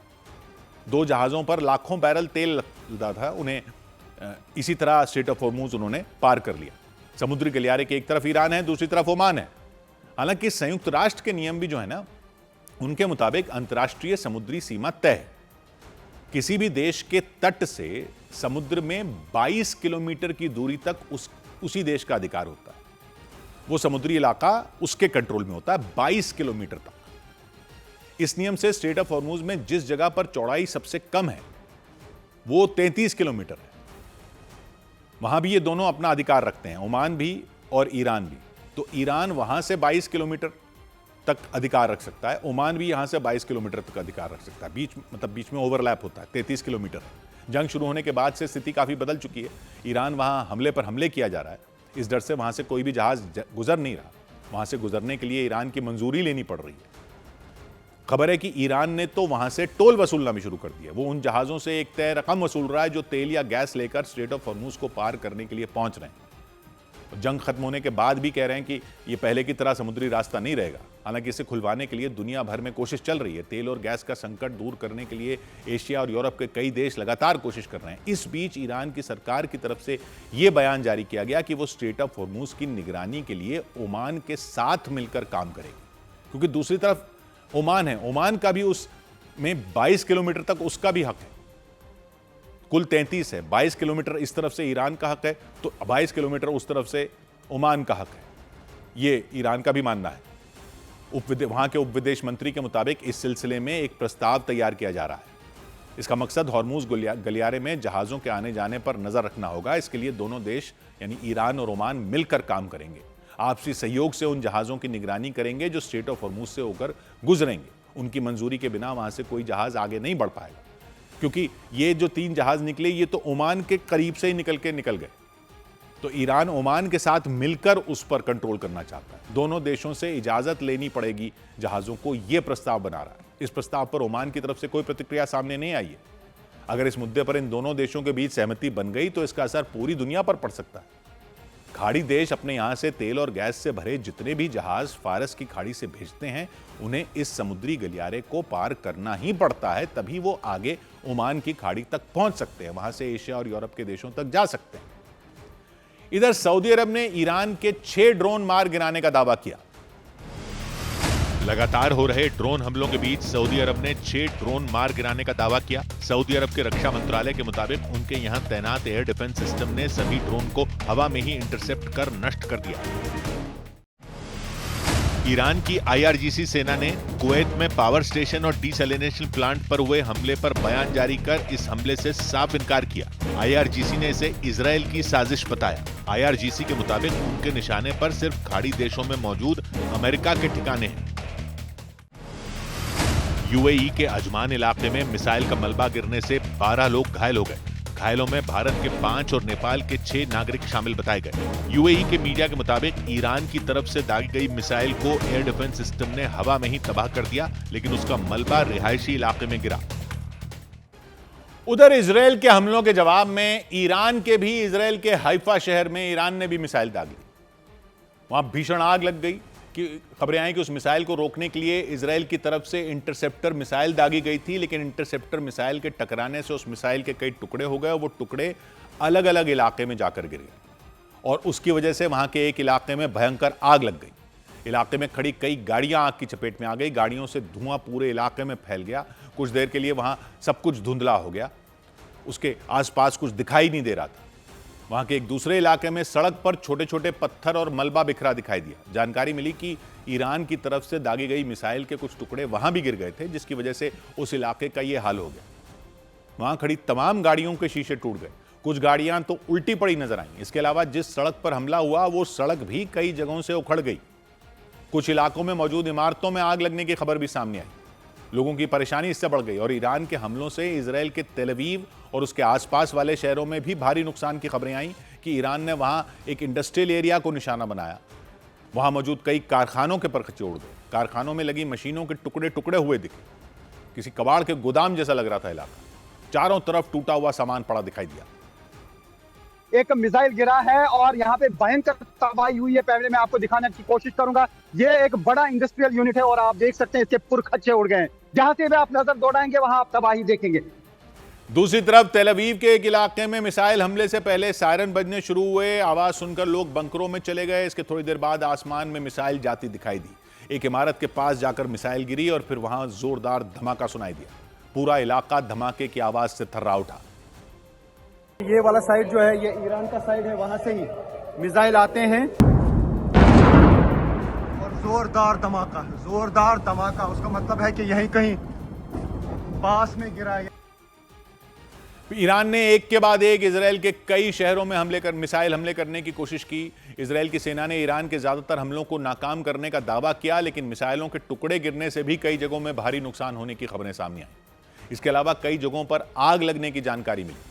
2 जहाजों पर लाखों बैरल तेल लदा था। उन्हें इसी तरह स्ट्रेट ऑफ हॉर्मुज उन्होंने पार कर लिया। समुद्री गलियारे के एक तरफ ईरान है, दूसरी तरफ ओमान है। हालांकि संयुक्त राष्ट्र के नियम भी जो है ना, उनके मुताबिक अंतर्राष्ट्रीय समुद्री सीमा तय है। किसी भी देश के तट से समुद्र में 22 किलोमीटर की दूरी तक उसी देश का अधिकार होता है। वो समुद्री इलाका उसके कंट्रोल में होता है 22 किलोमीटर तक। इस नियम से स्ट्रेट ऑफ हॉर्मुज में जिस जगह पर चौड़ाई सबसे कम है वो 33 किलोमीटर है। वहां भी ये दोनों अपना अधिकार रखते हैं, ओमान भी और ईरान भी। तो ईरान वहां से 22 किलोमीटर तक अधिकार रख सकता है, ओमान भी यहां से 22 किलोमीटर तक अधिकार रख सकता है। बीच में ओवरलैप होता है, 33 किलोमीटर है। जंग शुरू होने के बाद से स्थिति काफी बदल चुकी है। ईरान वहां हमले पर हमले किया जा रहा है। इस डर से वहां से कोई भी जहाज गुजर नहीं रहा। वहां से गुजरने के लिए ईरान की मंजूरी लेनी पड़ रही है। खबर है कि ईरान ने तो वहां से टोल वसूलना भी शुरू कर दिया। वो उन जहाजों से एक तय रकम वसूल रहा है जो तेल या गैस लेकर स्ट्रेट ऑफ हॉर्मुज को पार करने के लिए पहुंच रहे हैं। जंग खत्म होने के बाद भी कह रहे हैं कि ये पहले की तरह समुद्री रास्ता नहीं रहेगा। हालांकि इसे खुलवाने के लिए दुनिया भर में कोशिश चल रही है। तेल और गैस का संकट दूर करने के लिए एशिया और यूरोप के कई देश लगातार कोशिश कर रहे हैं। इस बीच ईरान की सरकार की तरफ से यह बयान जारी किया गया कि वो स्ट्रेट ऑफ हॉर्मुज की निगरानी के लिए ओमान के साथ मिलकर काम करेगी, क्योंकि दूसरी तरफ ओमान है। ओमान का भी उसमें 22 किलोमीटर तक उसका भी हक है। कुल 33 है, 22 किलोमीटर इस तरफ से ईरान का हक है, तो 22 किलोमीटर उस तरफ से ओमान का हक है, ये ईरान का भी मानना है। वहां के उप विदेश मंत्री के मुताबिक इस सिलसिले में एक प्रस्ताव तैयार किया जा रहा है। इसका मकसद हॉर्मूज गलियारे में जहाजों के आने जाने पर नजर रखना होगा। इसके लिए दोनों देश यानी ईरान और ओमान मिलकर काम करेंगे। आपसी सहयोग से उन जहाजों की निगरानी करेंगे जो स्ट्रेट ऑफ हॉर्मूज से होकर गुजरेंगे। उनकी मंजूरी के बिना वहां से कोई जहाज आगे नहीं बढ़ पाएगा, क्योंकि ये जो 3 जहाज निकले ये तो ओमान के करीब से ही निकल गए। तो ईरान ओमान के साथ मिलकर उस पर कंट्रोल करना चाहता है। दोनों देशों से इजाजत लेनी पड़ेगी जहाजों को, यह प्रस्ताव बना रहा है। इस प्रस्ताव पर ओमान की तरफ से कोई प्रतिक्रिया सामने नहीं आई है। अगर इस मुद्दे पर इन दोनों देशों के बीच सहमति बन गई तो इसका असर पूरी दुनिया पर पड़ सकता है। खाड़ी देश अपने यहां से तेल और गैस से भरे जितने भी जहाज फारस की खाड़ी से भेजते हैं, उन्हें इस समुद्री गलियारे को पार करना ही पड़ता है, तभी वो आगे ओमान की खाड़ी तक पहुंच सकते हैं, वहां से एशिया और यूरोप के देशों तक जा सकते हैं। इधर सऊदी अरब ने ईरान के 6 ड्रोन मार गिराने का दावा किया। लगातार हो रहे ड्रोन हमलों के बीच सऊदी अरब ने 6 ड्रोन मार गिराने का दावा किया। सऊदी अरब के रक्षा मंत्रालय के मुताबिक उनके यहां तैनात एयर डिफेंस सिस्टम ने सभी ड्रोन को हवा में ही इंटरसेप्ट कर नष्ट कर दिया। ईरान की IRGC सेना ने कुवैत में पावर स्टेशन और डिसैलिनेशन प्लांट पर हुए हमले पर बयान जारी कर इस हमले से साफ इनकार किया। IRGC ने इसे इजराइल की साजिश बताया। IRGC के मुताबिक उनके निशाने पर सिर्फ खाड़ी देशों में मौजूद अमेरिका के ठिकाने हैं। UAE के अजमान इलाके में मिसाइल का मलबा गिरने से 12 लोग घायल हो गए। घायलों में भारत के 5 और नेपाल के 6 नागरिक शामिल बताए गए। UAE के मीडिया के मुताबिक ईरान की तरफ से दागी गई मिसाइल को एयर डिफेंस सिस्टम ने हवा में ही तबाह कर दिया, लेकिन उसका मलबा रिहायशी इलाके में गिरा। उधर इजरायल के हमलों के जवाब में ईरान के भी इजरायल के हाइफा शहर में ईरान ने भी मिसाइल दागी। वहां भीषण आग लग गई कि खबरें आई कि उस मिसाइल को रोकने के लिए इजरायल की तरफ से इंटरसेप्टर मिसाइल दागी गई थी, लेकिन इंटरसेप्टर मिसाइल के टकराने से उस मिसाइल के कई टुकड़े हो गए और वो टुकड़े अलग अलग इलाके में जाकर गिर गए और उसकी वजह से वहां के एक इलाके में भयंकर आग लग गई। इलाके में खड़ी कई गाड़ियां आग की चपेट में आ गई। गाड़ियों से धुआं पूरे इलाके में फैल गया। कुछ देर के लिए वहां सब कुछ धुंधला हो गया, उसके आसपास कुछ दिखाई नहीं दे रहा था। वहां के एक दूसरे इलाके में सड़क पर छोटे छोटे पत्थर और मलबा बिखरा दिखाई दिया। जानकारी मिली कि ईरान की तरफ से दागी गई मिसाइल के कुछ टुकड़े वहां भी गिर गए थे, जिसकी वजह से उस इलाके का यह हाल हो गया। वहां खड़ी तमाम गाड़ियों के शीशे टूट गए। कुछ गाड़ियां तो उल्टी पड़ी नजर आईं। इसके अलावा जिस सड़क पर हमला हुआ वो सड़क भी कई जगहों से उखड़ गई। कुछ इलाकों में मौजूद इमारतों में आग लगने की खबर भी सामने आई। लोगों की परेशानी इससे बढ़ गई और ईरान के हमलों से इजरायल के तेल अवीव और उसके आसपास वाले शहरों में भी भारी नुकसान की खबरें आई कि ईरान ने वहां एक इंडस्ट्रियल एरिया को निशाना बनाया। वहां मौजूद कई कारखानों के परखचे उड़ गए। कारखानों में लगी मशीनों के टुकड़े टुकड़े हुए दिखे। किसी कबाड़ के गोदाम जैसा लग रहा था इलाका। चारों तरफ टूटा हुआ सामान पड़ा दिखाई दिया। एक मिसाइल गिरा है और यहाँ पे भयंकर तबाही हुई है। पहले मैं आपको दिखाने की कोशिश करूंगा। ये एक बड़ा इंडस्ट्रियल यूनिट है और आप देख सकते हैं इसके पुरखच्चे उड़ गए हैं। जहां से भी आप नजर दौड़ाएंगे वहां आप तबाही देखेंगे। दूसरी तरफ तेल अवीव के एक इलाके में मिसाइल हमले से पहले सायरन बजने शुरू हुए। आवाज सुनकर लोग बंकरों में चले गए। इसके थोड़ी देर बाद आसमान में मिसाइल जाती दिखाई दी। एक इमारत के पास जाकर मिसाइल गिरी और फिर वहां जोरदार धमाका सुनाई दिया। पूरा इलाका धमाके की आवाज से थर्रा उठा। ये वाला साइड जो है ये ईरान का साइड है, वहां से ही मिसाइल आते हैं और जोरदार धमाका। उसका मतलब है कि यहीं कहीं पास में गिरा है। ईरान ने एक के बाद एक इजरायल के कई शहरों में मिसाइल हमले करने की कोशिश की। इजरायल की सेना ने ईरान के ज्यादातर हमलों को नाकाम करने का दावा किया, लेकिन मिसाइलों के टुकड़े गिरने से भी कई जगहों में भारी नुकसान होने की खबरें सामने आई। इसके अलावा कई जगहों पर आग लगने की जानकारी मिली।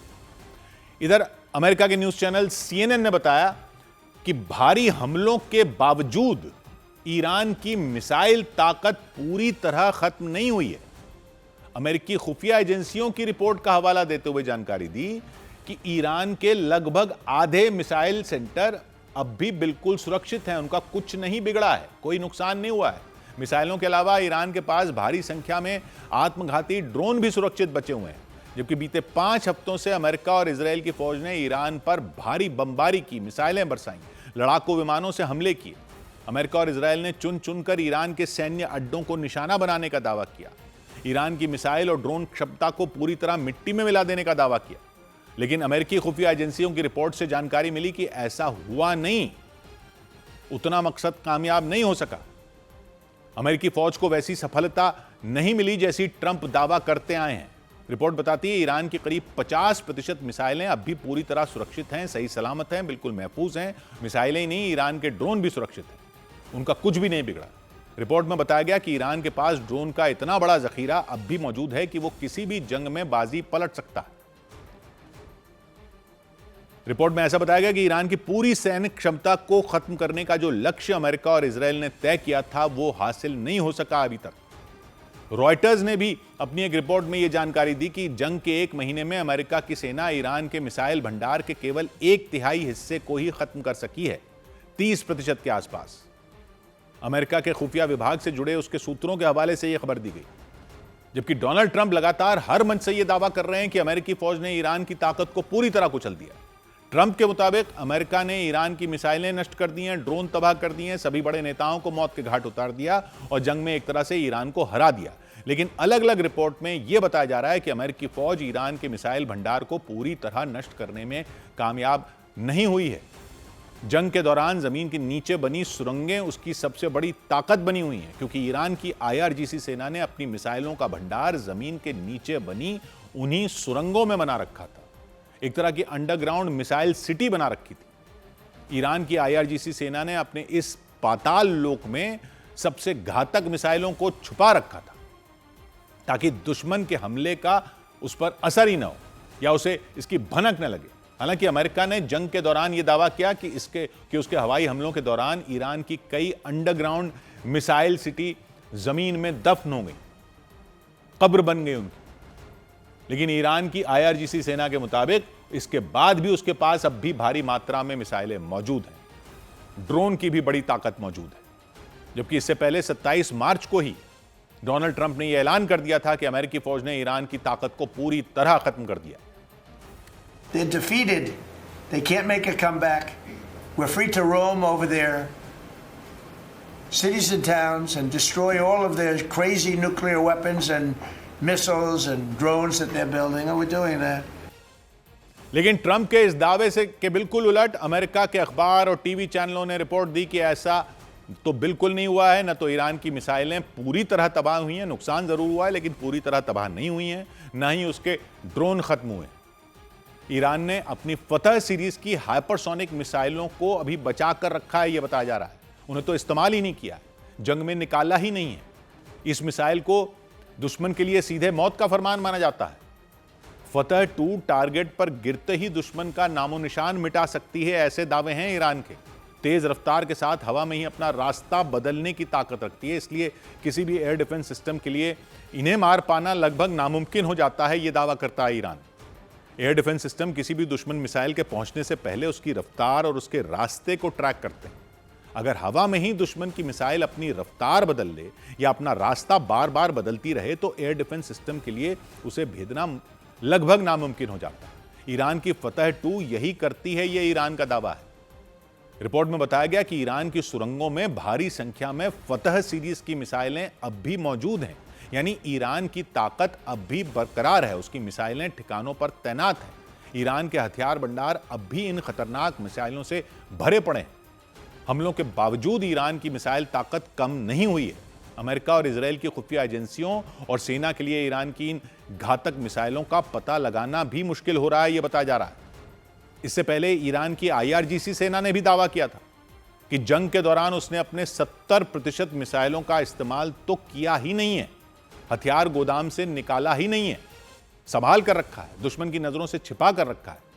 इधर अमेरिका के न्यूज चैनल CNN ने बताया कि भारी हमलों के बावजूद ईरान की मिसाइल ताकत पूरी तरह खत्म नहीं हुई है। अमेरिकी खुफिया एजेंसियों की रिपोर्ट का हवाला देते हुए जानकारी दी कि ईरान के लगभग आधे मिसाइल सेंटर अब भी बिल्कुल सुरक्षित हैं। उनका कुछ नहीं बिगड़ा है, कोई नुकसान नहीं हुआ है। मिसाइलों के अलावा ईरान के पास भारी संख्या में आत्मघाती ड्रोन भी सुरक्षित बचे हुए हैं। जबकि बीते 5 हफ्तों से अमेरिका और इजरायल की फौज ने ईरान पर भारी बमबारी की, मिसाइलें बरसाईं, लड़ाकू विमानों से हमले किए। अमेरिका और इजरायल ने चुन चुनकर ईरान के सैन्य अड्डों को निशाना बनाने का दावा किया। ईरान की मिसाइल और ड्रोन क्षमता को पूरी तरह मिट्टी में मिला देने का दावा किया। लेकिन अमेरिकी खुफिया एजेंसियों की रिपोर्ट से जानकारी मिली कि ऐसा हुआ नहीं। उतना मकसद कामयाब नहीं हो सका। अमेरिकी फौज को वैसी सफलता नहीं मिली जैसी ट्रंप दावा करते आए हैं। रिपोर्ट बताती है ईरान की करीब 50% मिसाइलें अब भी पूरी तरह सुरक्षित हैं, सही सलामत हैं, बिल्कुल महफूज हैं। मिसाइलें ही नहीं, ईरान के ड्रोन भी सुरक्षित हैं, उनका कुछ भी नहीं बिगड़ा। रिपोर्ट में बताया गया कि ईरान के पास ड्रोन का इतना बड़ा जखीरा अब भी मौजूद है कि वो किसी भी जंग में बाजी पलट सकता है। रिपोर्ट में ऐसा बताया गया कि ईरान की पूरी सैनिक क्षमता को खत्म करने का जो लक्ष्य अमेरिका और इजरायल ने तय किया था वो हासिल नहीं हो सका अभी तक। रॉयटर्स ने भी अपनी एक रिपोर्ट में यह जानकारी दी कि जंग के 1 महीने में अमेरिका की सेना ईरान के मिसाइल भंडार के केवल 1/3 हिस्से को ही खत्म कर सकी है, 30% के आसपास। अमेरिका के खुफिया विभाग से जुड़े उसके सूत्रों के हवाले से यह खबर दी गई। जबकि डोनाल्ड ट्रंप लगातार हर मंच से यह दावा कर रहे हैं कि अमेरिकी फौज ने ईरान की ताकत को पूरी तरह कुचल दिया। ट्रंप के मुताबिक अमेरिका ने ईरान की मिसाइलें नष्ट कर दी हैं, ड्रोन तबाह कर दिए हैं, सभी बड़े नेताओं को मौत के घाट उतार दिया और जंग में एक तरह से ईरान को हरा दिया। लेकिन अलग अलग रिपोर्ट में यह बताया जा रहा है कि अमेरिकी फौज ईरान के मिसाइल भंडार को पूरी तरह नष्ट करने में कामयाब नहीं हुई है। जंग के दौरान जमीन के नीचे बनी सुरंगें उसकी सबसे बड़ी ताकत बनी हुई हैं, क्योंकि ईरान की IRGC सेना ने अपनी मिसाइलों का भंडार जमीन के नीचे बनी उन्हीं सुरंगों में बना रखा था। एक तरह की अंडरग्राउंड मिसाइल सिटी बना रखी थी। ईरान की IRGC सेना ने अपने इस पाताल लोक में सबसे घातक मिसाइलों को छुपा रखा था ताकि दुश्मन के हमले का उस पर असर ही न हो या उसे इसकी भनक न लगे। हालांकि अमेरिका ने जंग के दौरान यह दावा किया कि उसके हवाई हमलों के दौरान ईरान की कई अंडरग्राउंड मिसाइल सिटी जमीन में दफन हो गई, कब्र बन गई उनकी। लेकिन ईरान की IRGC सेना के मुताबिक इसके बाद भी उसके पास अब भी भारी मात्रा में मिसाइलें मौजूद हैं, ड्रोन की भी बड़ी ताकत मौजूद है। जबकि इससे पहले 27 मार्च को ही डोनाल्ड ट्रंप ने यह ऐलान कर दिया था कि अमेरिकी फौज ने ईरान की ताकत को पूरी तरह खत्म कर दिया। They're defeated. They can't make a comeback. We're free to roam over their cities and towns and destroy all of their crazy nuclear weapons and missiles and drones that they're building. And we're doing that. लेकिन Trump के इस दावे से के बिल्कुल उलट America के अखबार और टीवी चैनलों ने रिपोर्ट दी कि ऐसा तो बिल्कुल नहीं हुआ है। न तो ईरान की मिसाइलें पूरी तरह तबाह हुई हैं, नुकसान जरूर हुआ है लेकिन पूरी तरह तबाह नहीं हुई हैं, न ही उसके ड्रोन खत्म हुए। ईरान ने अपनी फतह सीरीज की हाइपरसोनिक मिसाइलों को अभी बचा कर रखा है, यह बताया जा रहा है। उन्हें तो इस्तेमाल ही नहीं किया, जंग में निकाला ही नहीं है। इस मिसाइल को दुश्मन के लिए सीधे मौत का फरमान माना जाता है। फतह 2 टारगेट पर गिरते ही दुश्मन का नामो निशान मिटा सकती है, ऐसे दावे हैं ईरान के। तेज रफ्तार के साथ हवा में ही अपना रास्ता बदलने की ताकत रखती है, इसलिए किसी भी एयर डिफेंस सिस्टम के लिए इन्हें मार पाना लगभग नामुमकिन हो जाता है, यह दावा करता है ईरान। एयर डिफेंस सिस्टम किसी भी दुश्मन मिसाइल के पहुंचने से पहले उसकी रफ्तार और उसके रास्ते को ट्रैक करते हैं। अगर हवा में ही दुश्मन की मिसाइल अपनी रफ्तार बदल ले या अपना रास्ता बार बार बदलती रहे तो एयर डिफेंस सिस्टम के लिए उसे भेदना लगभग नामुमकिन हो जाता है। ईरान की फतह 2 यही करती है, यह ईरान का दावा है। रिपोर्ट में बताया गया कि ईरान की सुरंगों में भारी संख्या में फतह सीरीज की मिसाइलें अब भी मौजूद हैं, यानी ईरान की ताकत अब भी बरकरार है, उसकी मिसाइलें ठिकानों पर तैनात हैं। ईरान के हथियार भंडार अब भी इन खतरनाक मिसाइलों से भरे पड़े हैं। हमलों के बावजूद ईरान की मिसाइल ताकत कम नहीं हुई है। अमेरिका और इजरायल की खुफिया एजेंसियों और सेना के लिए ईरान की इन घातक मिसाइलों का पता लगाना भी मुश्किल हो रहा है, यह बताया जा रहा है। इससे पहले ईरान की IRGC सेना ने भी दावा किया था कि जंग के दौरान उसने अपने 70% मिसाइलों का इस्तेमाल तो किया ही नहीं है, हथियार गोदाम से निकाला ही नहीं है, संभाल कर रखा है, दुश्मन की नजरों से छिपा कर रखा है।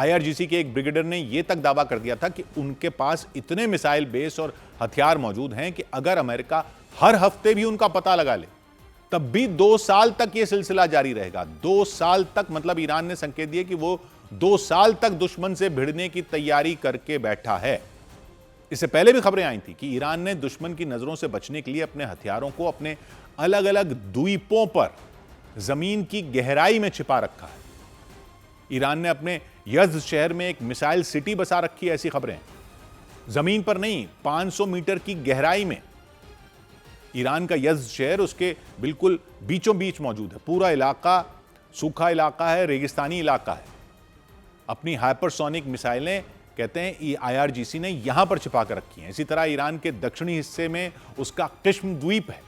IRGC के एक ब्रिगेडियर ने यह तक दावा कर दिया था कि उनके पास इतने मिसाइल बेस और हथियार मौजूद हैं कि अगर अमेरिका हर हफ्ते भी उनका पता लगा ले तब भी 2 साल तक यह सिलसिला जारी रहेगा। 2 साल तक, मतलब ईरान ने संकेत दिए कि वो 2 साल तक दुश्मन से भिड़ने की तैयारी करके बैठा है। इससे पहले भी खबरें आई थी कि ईरान ने दुश्मन की नजरों से बचने के लिए अपने हथियारों को अपने अलग अलग द्वीपों पर जमीन की गहराई में छिपा रखा है। ईरान ने अपने यज़्द शहर में एक मिसाइल सिटी बसा रखी है, ऐसी खबरें। जमीन पर नहीं, 500 मीटर की गहराई में ईरान का यज़्द शहर उसके बिल्कुल बीचों बीच मौजूद है। पूरा इलाका सूखा इलाका है, रेगिस्तानी इलाका है। अपनी हाइपरसोनिक मिसाइलें कहते हैं IRGC ने यहां पर छिपा कर रखी हैं। इसी तरह ईरान के दक्षिणी हिस्से में उसका किस्म द्वीप है,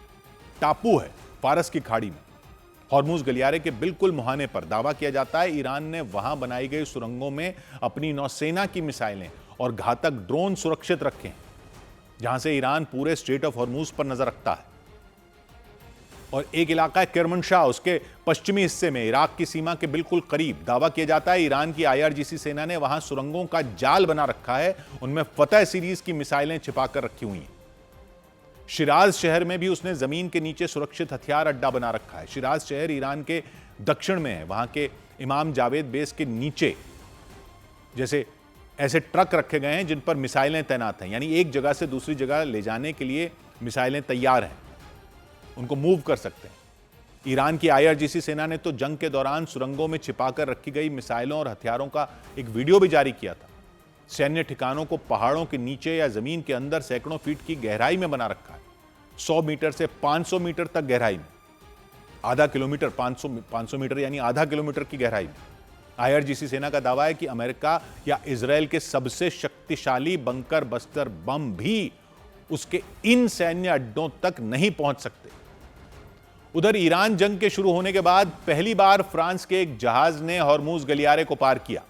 टापू है फारस की खाड़ी में। हॉर्मुज गलियारे के बिल्कुल मुहाने पर दावा किया जाता है ईरान ने वहां बनाई गई सुरंगों में अपनी नौसेना की मिसाइलें और घातक ड्रोन सुरक्षित रखे हैं, जहां से ईरान पूरे स्ट्रेट ऑफ हॉर्मुज पर नजर रखता है। और एक इलाका है किरमनशाह, उसके पश्चिमी हिस्से में इराक की सीमा के बिल्कुल करीब दावा किया जाता है ईरान की IRGC सेना ने वहां सुरंगों का जाल बना रखा है, उनमें फतह सीरीज की मिसाइलें छिपाकर रखी हुई हैं। शिराज शहर में भी उसने जमीन के नीचे सुरक्षित हथियार अड्डा बना रखा है। शिराज शहर ईरान के दक्षिण में है, वहां के इमाम जावेद बेस के नीचे जैसे ऐसे ट्रक रखे गए हैं जिन पर मिसाइलें तैनात हैं, यानी एक जगह से दूसरी जगह ले जाने के लिए मिसाइलें तैयार हैं, उनको मूव कर सकते हैं। ईरान की IRGC सेना ने तो जंग के दौरान सुरंगों में छिपाकर रखी गई मिसाइलों और हथियारों का एक वीडियो भी जारी किया था। सैन्य ठिकानों को पहाड़ों के नीचे या जमीन के अंदर सैकड़ों फीट की गहराई में बना रखा है, 100 मीटर से 500 मीटर तक गहराई में, आधा किलोमीटर, 500 मीटर यानी आधा किलोमीटर की गहराई में। IRGC सेना का दावा है कि अमेरिका या इजराइल के सबसे शक्तिशाली बंकर बस्टर बम भी उसके इन सैन्य अड्डों तक नहीं पहुंच सकते। उधर ईरान जंग के शुरू होने के बाद पहली बार फ्रांस के एक जहाज ने हॉर्मुज गलियारे को पार किया।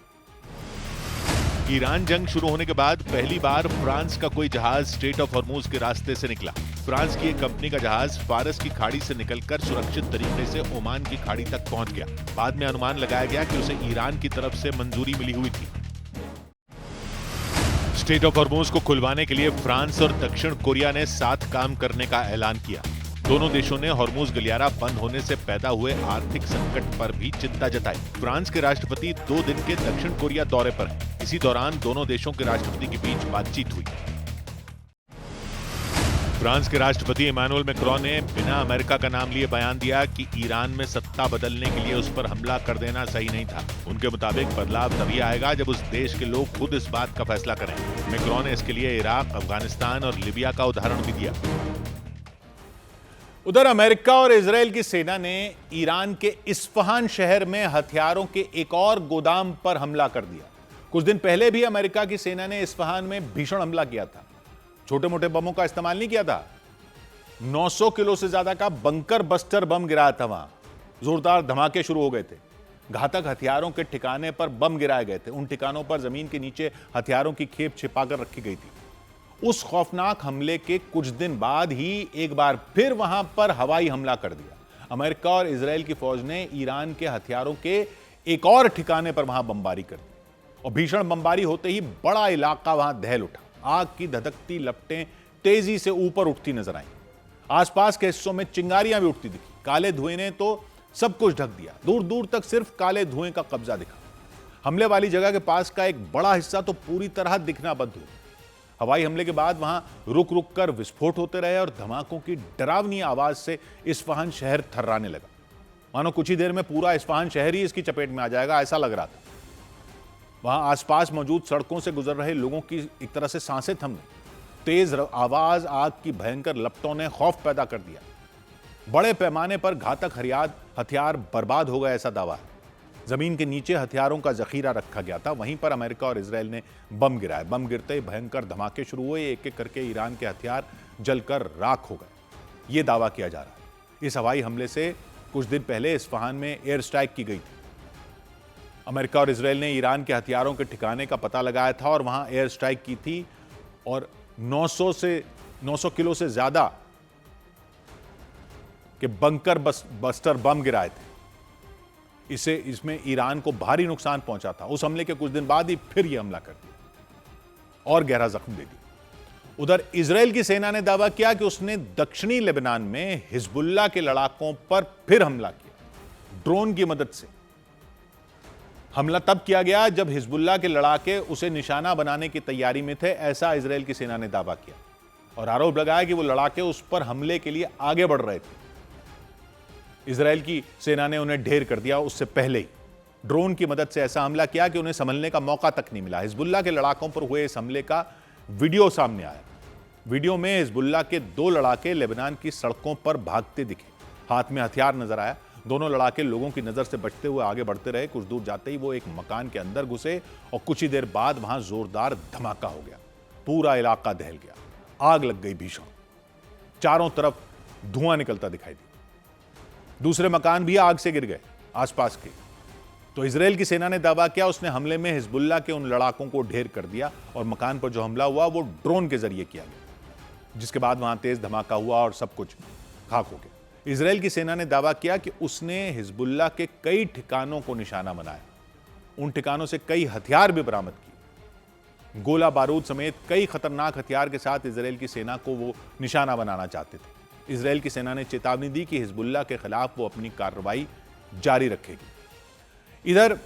ईरान जंग शुरू होने के बाद पहली बार फ्रांस का कोई जहाज स्ट्रेट ऑफ हॉर्मुज के रास्ते से निकला। फ्रांस की एक कंपनी का जहाज फारस की खाड़ी से निकलकर सुरक्षित तरीके से ओमान की खाड़ी तक पहुंच गया। बाद में अनुमान लगाया गया कि उसे ईरान की तरफ से मंजूरी मिली हुई थी। स्ट्रेट ऑफ हॉर्मुज को खुलवाने के लिए फ्रांस और दक्षिण कोरिया ने साथ काम करने का ऐलान किया। दोनों देशों ने हॉर्मुज गलियारा बंद होने से पैदा हुए आर्थिक संकट पर भी चिंता जताई। फ्रांस के राष्ट्रपति 2 दिन के दक्षिण कोरिया दौरे पर हैं। इसी दौरान दोनों देशों के राष्ट्रपति के बीच बातचीत हुई। फ्रांस के राष्ट्रपति इमानुएल मैक्रोन ने बिना अमेरिका का नाम लिए बयान दिया कि ईरान में सत्ता बदलने के लिए उस पर हमला कर देना सही नहीं था। उनके मुताबिक बदलाव तभी आएगा जब उस देश के लोग खुद इस बात का फैसला करें। मैक्रोन ने इसके लिए इराक, अफगानिस्तान और लीबिया का उदाहरण भी दिया। उधर अमेरिका और इजराइल की सेना ने ईरान के इस्फहान शहर में हथियारों के एक और गोदाम पर हमला कर दिया। कुछ दिन पहले भी अमेरिका की सेना ने इस्फहान में भीषण हमला किया था। छोटे मोटे बमों का इस्तेमाल नहीं किया था, 900 किलो से ज्यादा का बंकर बस्टर बम गिराया था। वहां जोरदार धमाके शुरू हो गए थे। घातक हथियारों के ठिकाने पर बम गिराए गए थे। उन ठिकानों पर जमीन के नीचे हथियारों की खेप छिपाकर रखी गई थी। उस खौफनाक हमले के कुछ दिन बाद ही एक बार फिर वहां पर हवाई हमला कर दिया। अमेरिका और इजराइल की फौज ने ईरान के हथियारों के एक और ठिकाने पर वहां बमबारी कर दी और भीषण बमबारी होते ही बड़ा इलाका वहां दहल उठा। आग की धधकती लपटें तेजी से ऊपर उठती नजर आईं। आसपास के हिस्सों में चिंगारियां भी उठती दिखी। काले धुएं ने तो सब कुछ ढक दिया। दूर दूर तक सिर्फ काले धुएं का कब्जा दिखा। हमले वाली जगह के पास का एक बड़ा हिस्सा तो पूरी तरह दिखना बंद हुआ। हवाई हमले के बाद वहां रुक रुक कर विस्फोट होते रहे और धमाकों की डरावनी आवाज से इस्फहान शहर थर्राने लगा। मानो कुछ ही देर में पूरा इस्फहान शहर ही इसकी चपेट में आ जाएगा, ऐसा लग रहा था। वहां आसपास मौजूद सड़कों से गुजर रहे लोगों की एक तरह से सांसें थम गई। तेज आवाज, आग की भयंकर लपटों ने खौफ पैदा कर दिया। बड़े पैमाने पर घातक हथियार बर्बाद हो गए, ऐसा दावा है। जमीन के नीचे हथियारों का जखीरा रखा गया था। वहीं पर अमेरिका और इजराइल ने बम गिराए। बम गिरते ही भयंकर धमाके शुरू हुए। एक एक करके ईरान के हथियार जलकर राख हो गए, यह दावा किया जा रहा है। इस हवाई हमले से कुछ दिन पहले इस्फहान में एयर स्ट्राइक की गई थी। अमेरिका और इजराइल ने ईरान के हथियारों के ठिकाने का पता लगाया था और वहां एयर स्ट्राइक की थी और 900 किलो से ज्यादा के बंकर बस्टर बम गिराए थे। इसमें ईरान को भारी नुकसान पहुंचा था। उस हमले के कुछ दिन बाद ही फिर यह हमला कर दिया और गहरा जख्म दे दिया। उधर इजराइल की सेना ने दावा किया कि उसने दक्षिणी लेबनान में हिजबुल्लाह के लड़ाकों पर फिर हमला किया, ड्रोन की मदद से। हमला तब किया गया जब हिजबुल्लाह के लड़ाके उसे निशाना बनाने की तैयारी में थे, ऐसा इजराइल की सेना ने दावा किया और आरोप लगाया कि वो लड़ाके उस पर हमले के लिए आगे बढ़ रहे थे। इजराइल की सेना ने उन्हें ढेर कर दिया उससे पहले ही। ड्रोन की मदद से ऐसा हमला किया कि उन्हें संभलने का मौका तक नहीं मिला। हिजबुल्लाह के लड़ाकों पर हुए इस हमले का वीडियो सामने आया। वीडियो में हिजबुल्लाह के 2 लड़ाके लेबनान की सड़कों पर भागते दिखे, हाथ में हथियार नजर आया। दोनों लड़ाके लोगों की नजर से बचते हुए आगे बढ़ते रहे। कुछ दूर जाते ही वो एक मकान के अंदर घुसे और कुछ ही देर बाद वहां जोरदार धमाका हो गया। पूरा इलाका दहल गया, आग लग गई भीषण, चारों तरफ धुआं निकलता दिखाई दिया। दूसरे मकान भी आग से गिर गए आसपास के। तो इजराइल की सेना ने दावा किया उसने हमले में हिजबुल्लाह के उन लड़ाकों को ढेर कर दिया और मकान पर जो हमला हुआ वो ड्रोन के जरिए किया गया, जिसके बाद वहां तेज धमाका हुआ और सब कुछ खाक हो गया। इजराइल की सेना ने दावा किया कि उसने हिजबुल्लाह के कई ठिकानों को निशाना बनाया, उन ठिकानों से कई हथियार भी बरामद किए। गोला बारूद समेत कई खतरनाक हथियार के साथ इजराइल की सेना को वो निशाना बनाना चाहते थे। इजराइल की सेना ने चेतावनी दी कि हिजबुल्लाह के खिलाफ वो अपनी कार्रवाई जारी रखेगी। इधर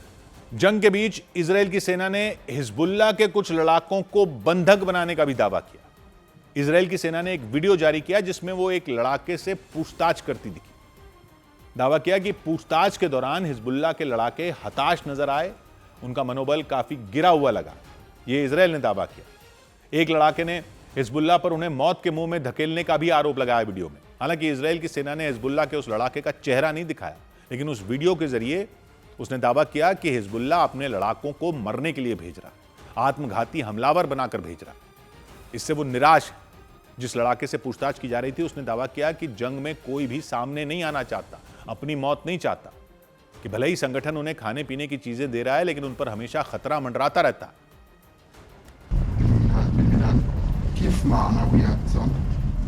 जंग के बीच इजराइल की सेना ने हिजबुल्लाह के कुछ लड़ाकों को बंधक बनाने का भी दावा किया। इजराइल की सेना ने एक वीडियो जारी किया जिसमें वो एक लड़ाके से पूछताछ करती दिखी। दावा किया कि पूछताछ के दौरान हिजबुल्लाह के लड़ाके हताश नजर आए, उनका मनोबल काफी गिरा हुआ लगा। यह इजराइल ने दावा किया। एक लड़ाके ने हिजबुल्लाह पर उन्हें मौत के मुंह में धकेलने का भी आरोप लगाया वीडियो में। हालांकि इजराइल की सेना ने हिजबुल्लाह के उस लड़ाके का चेहरा नहीं दिखाया, लेकिन उस वीडियो के जरिए उसने दावा किया कि हिजबुल्लाह अपने लड़ाकों को मरने के लिए भेज रहा, आत्मघाती हमलावर बनाकर भेज रहा। इससे वो निराश है। जिस लड़ाके से पूछताछ की जा रही थी उसने दावा किया कि जंग में कोई भी सामने नहीं आना चाहता, अपनी मौत नहीं चाहता, कि भले ही संगठन उन्हें खाने पीने की चीजें दे रहा है लेकिन उन पर हमेशा खतरा मंडराता रहता है।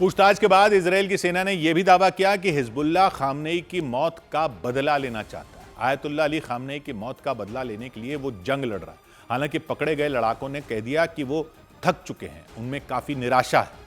पूछताछ के बाद इजराइल की सेना ने यह भी दावा किया कि हिजबुल्लाह खामनेई की मौत का बदला लेना चाहता है। आयतुल्लाह अली खामनेई की मौत का बदला लेने के लिए वो जंग लड़ रहा है। हालांकि पकड़े गए लड़ाकों ने कह दिया कि वो थक चुके हैं, उनमें काफी निराशा है।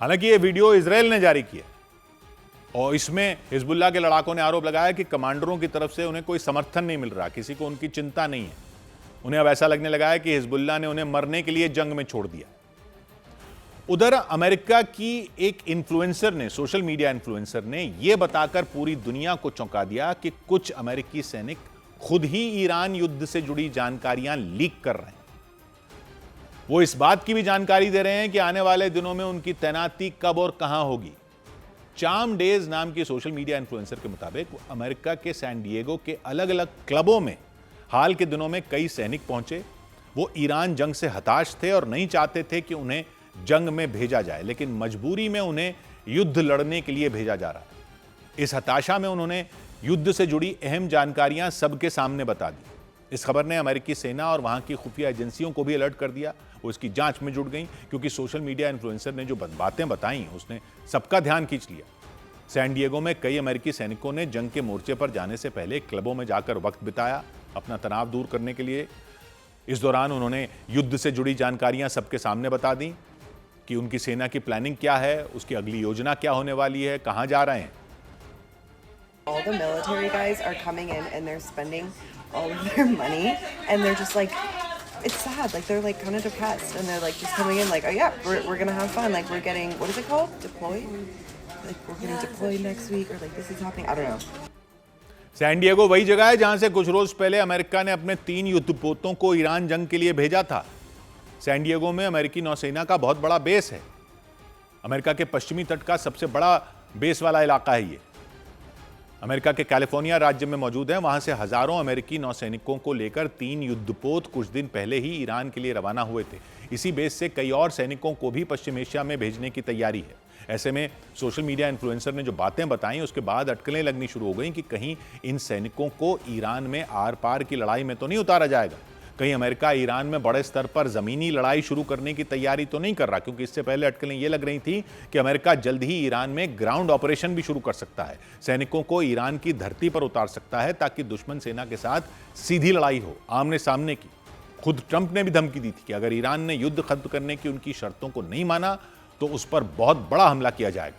हालांकि ये वीडियो इजराइल ने जारी किया और इसमें हिजबुल्लाह के लड़ाकों ने आरोप लगाया कि कमांडरों की तरफ से उन्हें कोई समर्थन नहीं मिल रहा, किसी को उनकी चिंता नहीं है। उन्हें अब ऐसा लगने लगा है कि हिजबुल्लाह ने उन्हें मरने के लिए जंग में छोड़ दिया। उधर अमेरिका की एक इन्फ्लुएंसर ने, सोशल मीडिया इन्फ्लुएंसर ने यह बताकर पूरी दुनिया को चौंका दिया कि कुछ अमेरिकी सैनिक खुद ही ईरान युद्ध से जुड़ी जानकारियां लीक कर रहे हैं। वो इस बात की भी जानकारी दे रहे हैं कि आने वाले दिनों में उनकी तैनाती कब और कहां होगी। चार्म डेज नाम की सोशल मीडिया इन्फ्लुएंसर के मुताबिक अमेरिका के सैन डिएगो के अलग अलग क्लबों में हाल के दिनों में कई सैनिक पहुंचे। वो ईरान जंग से हताश थे और नहीं चाहते थे कि उन्हें जंग में भेजा जाए, लेकिन मजबूरी में उन्हें युद्ध लड़ने के लिए भेजा जा रहा है। इस हताशा में उन्होंने युद्ध से जुड़ी अहम जानकारियां सबके सामने बता दी। इस खबर ने अमेरिकी सेना और वहां की खुफिया एजेंसियों को भी अलर्ट कर दिया। वो इसकी जांच में जुट गई क्योंकि सोशल मीडिया इन्फ्लुएंसर ने जो बातें बताई उसने सबका ध्यान खींच लिया। सैन डिएगो में कई अमेरिकी सैनिकों ने जंग के मोर्चे पर जाने से पहले क्लबों में जाकर वक्त बिताया अपना तनाव दूर करने के लिए। इस दौरान उन्होंने युद्ध से जुड़ी जानकारियां सबके सामने बता दी कि उनकी सेना की प्लानिंग क्या है, उसकी अगली योजना क्या होने वाली है, कहां जा रहे हैं। All the military guys are coming in and they're spending all of their money and they're just like, it's sad, like they're like kind of depressed and they're like just coming in like, oh yeah, we're gonna have fun, like we're getting, what is it called, deployed, like we're getting deployed next week or like this is happening, I don't know. San Diego वही जगह है जहां से कुछ रोज पहले America ने अपने 3 युद्धपोतों को ईरान जंग के लिए भेजा था। सैन डिएगो में अमेरिकी नौसेना का बहुत बड़ा बेस है। अमेरिका के पश्चिमी तट का सबसे बड़ा बेस वाला इलाका है ये। अमेरिका के कैलिफोर्निया राज्य में मौजूद है। वहां से हजारों अमेरिकी नौसैनिकों को लेकर 3 युद्धपोत कुछ दिन पहले ही ईरान के लिए रवाना हुए थे। इसी बेस से कई और सैनिकों को भी पश्चिम एशिया में भेजने की तैयारी है। ऐसे में सोशल मीडिया इन्फ्लुएंसर ने जो बातें बताई उसके बाद अटकलें लगनी शुरू हो गई कि कहीं इन सैनिकों को ईरान में आर पार की लड़ाई में तो नहीं उतारा जाएगा, कहीं अमेरिका ईरान में बड़े स्तर पर जमीनी लड़ाई शुरू करने की तैयारी तो नहीं कर रहा, क्योंकि इससे पहले अटकलें ये लग रही थी कि अमेरिका जल्द ही ईरान में ग्राउंड ऑपरेशन भी शुरू कर सकता है, सैनिकों को ईरान की धरती पर उतार सकता है ताकि दुश्मन सेना के साथ सीधी लड़ाई हो, आमने सामने की। खुद ट्रंप ने भी धमकी दी थी कि अगर ईरान ने युद्ध खत्म करने की उनकी शर्तों को नहीं माना तो उस पर बहुत बड़ा हमला किया जाएगा।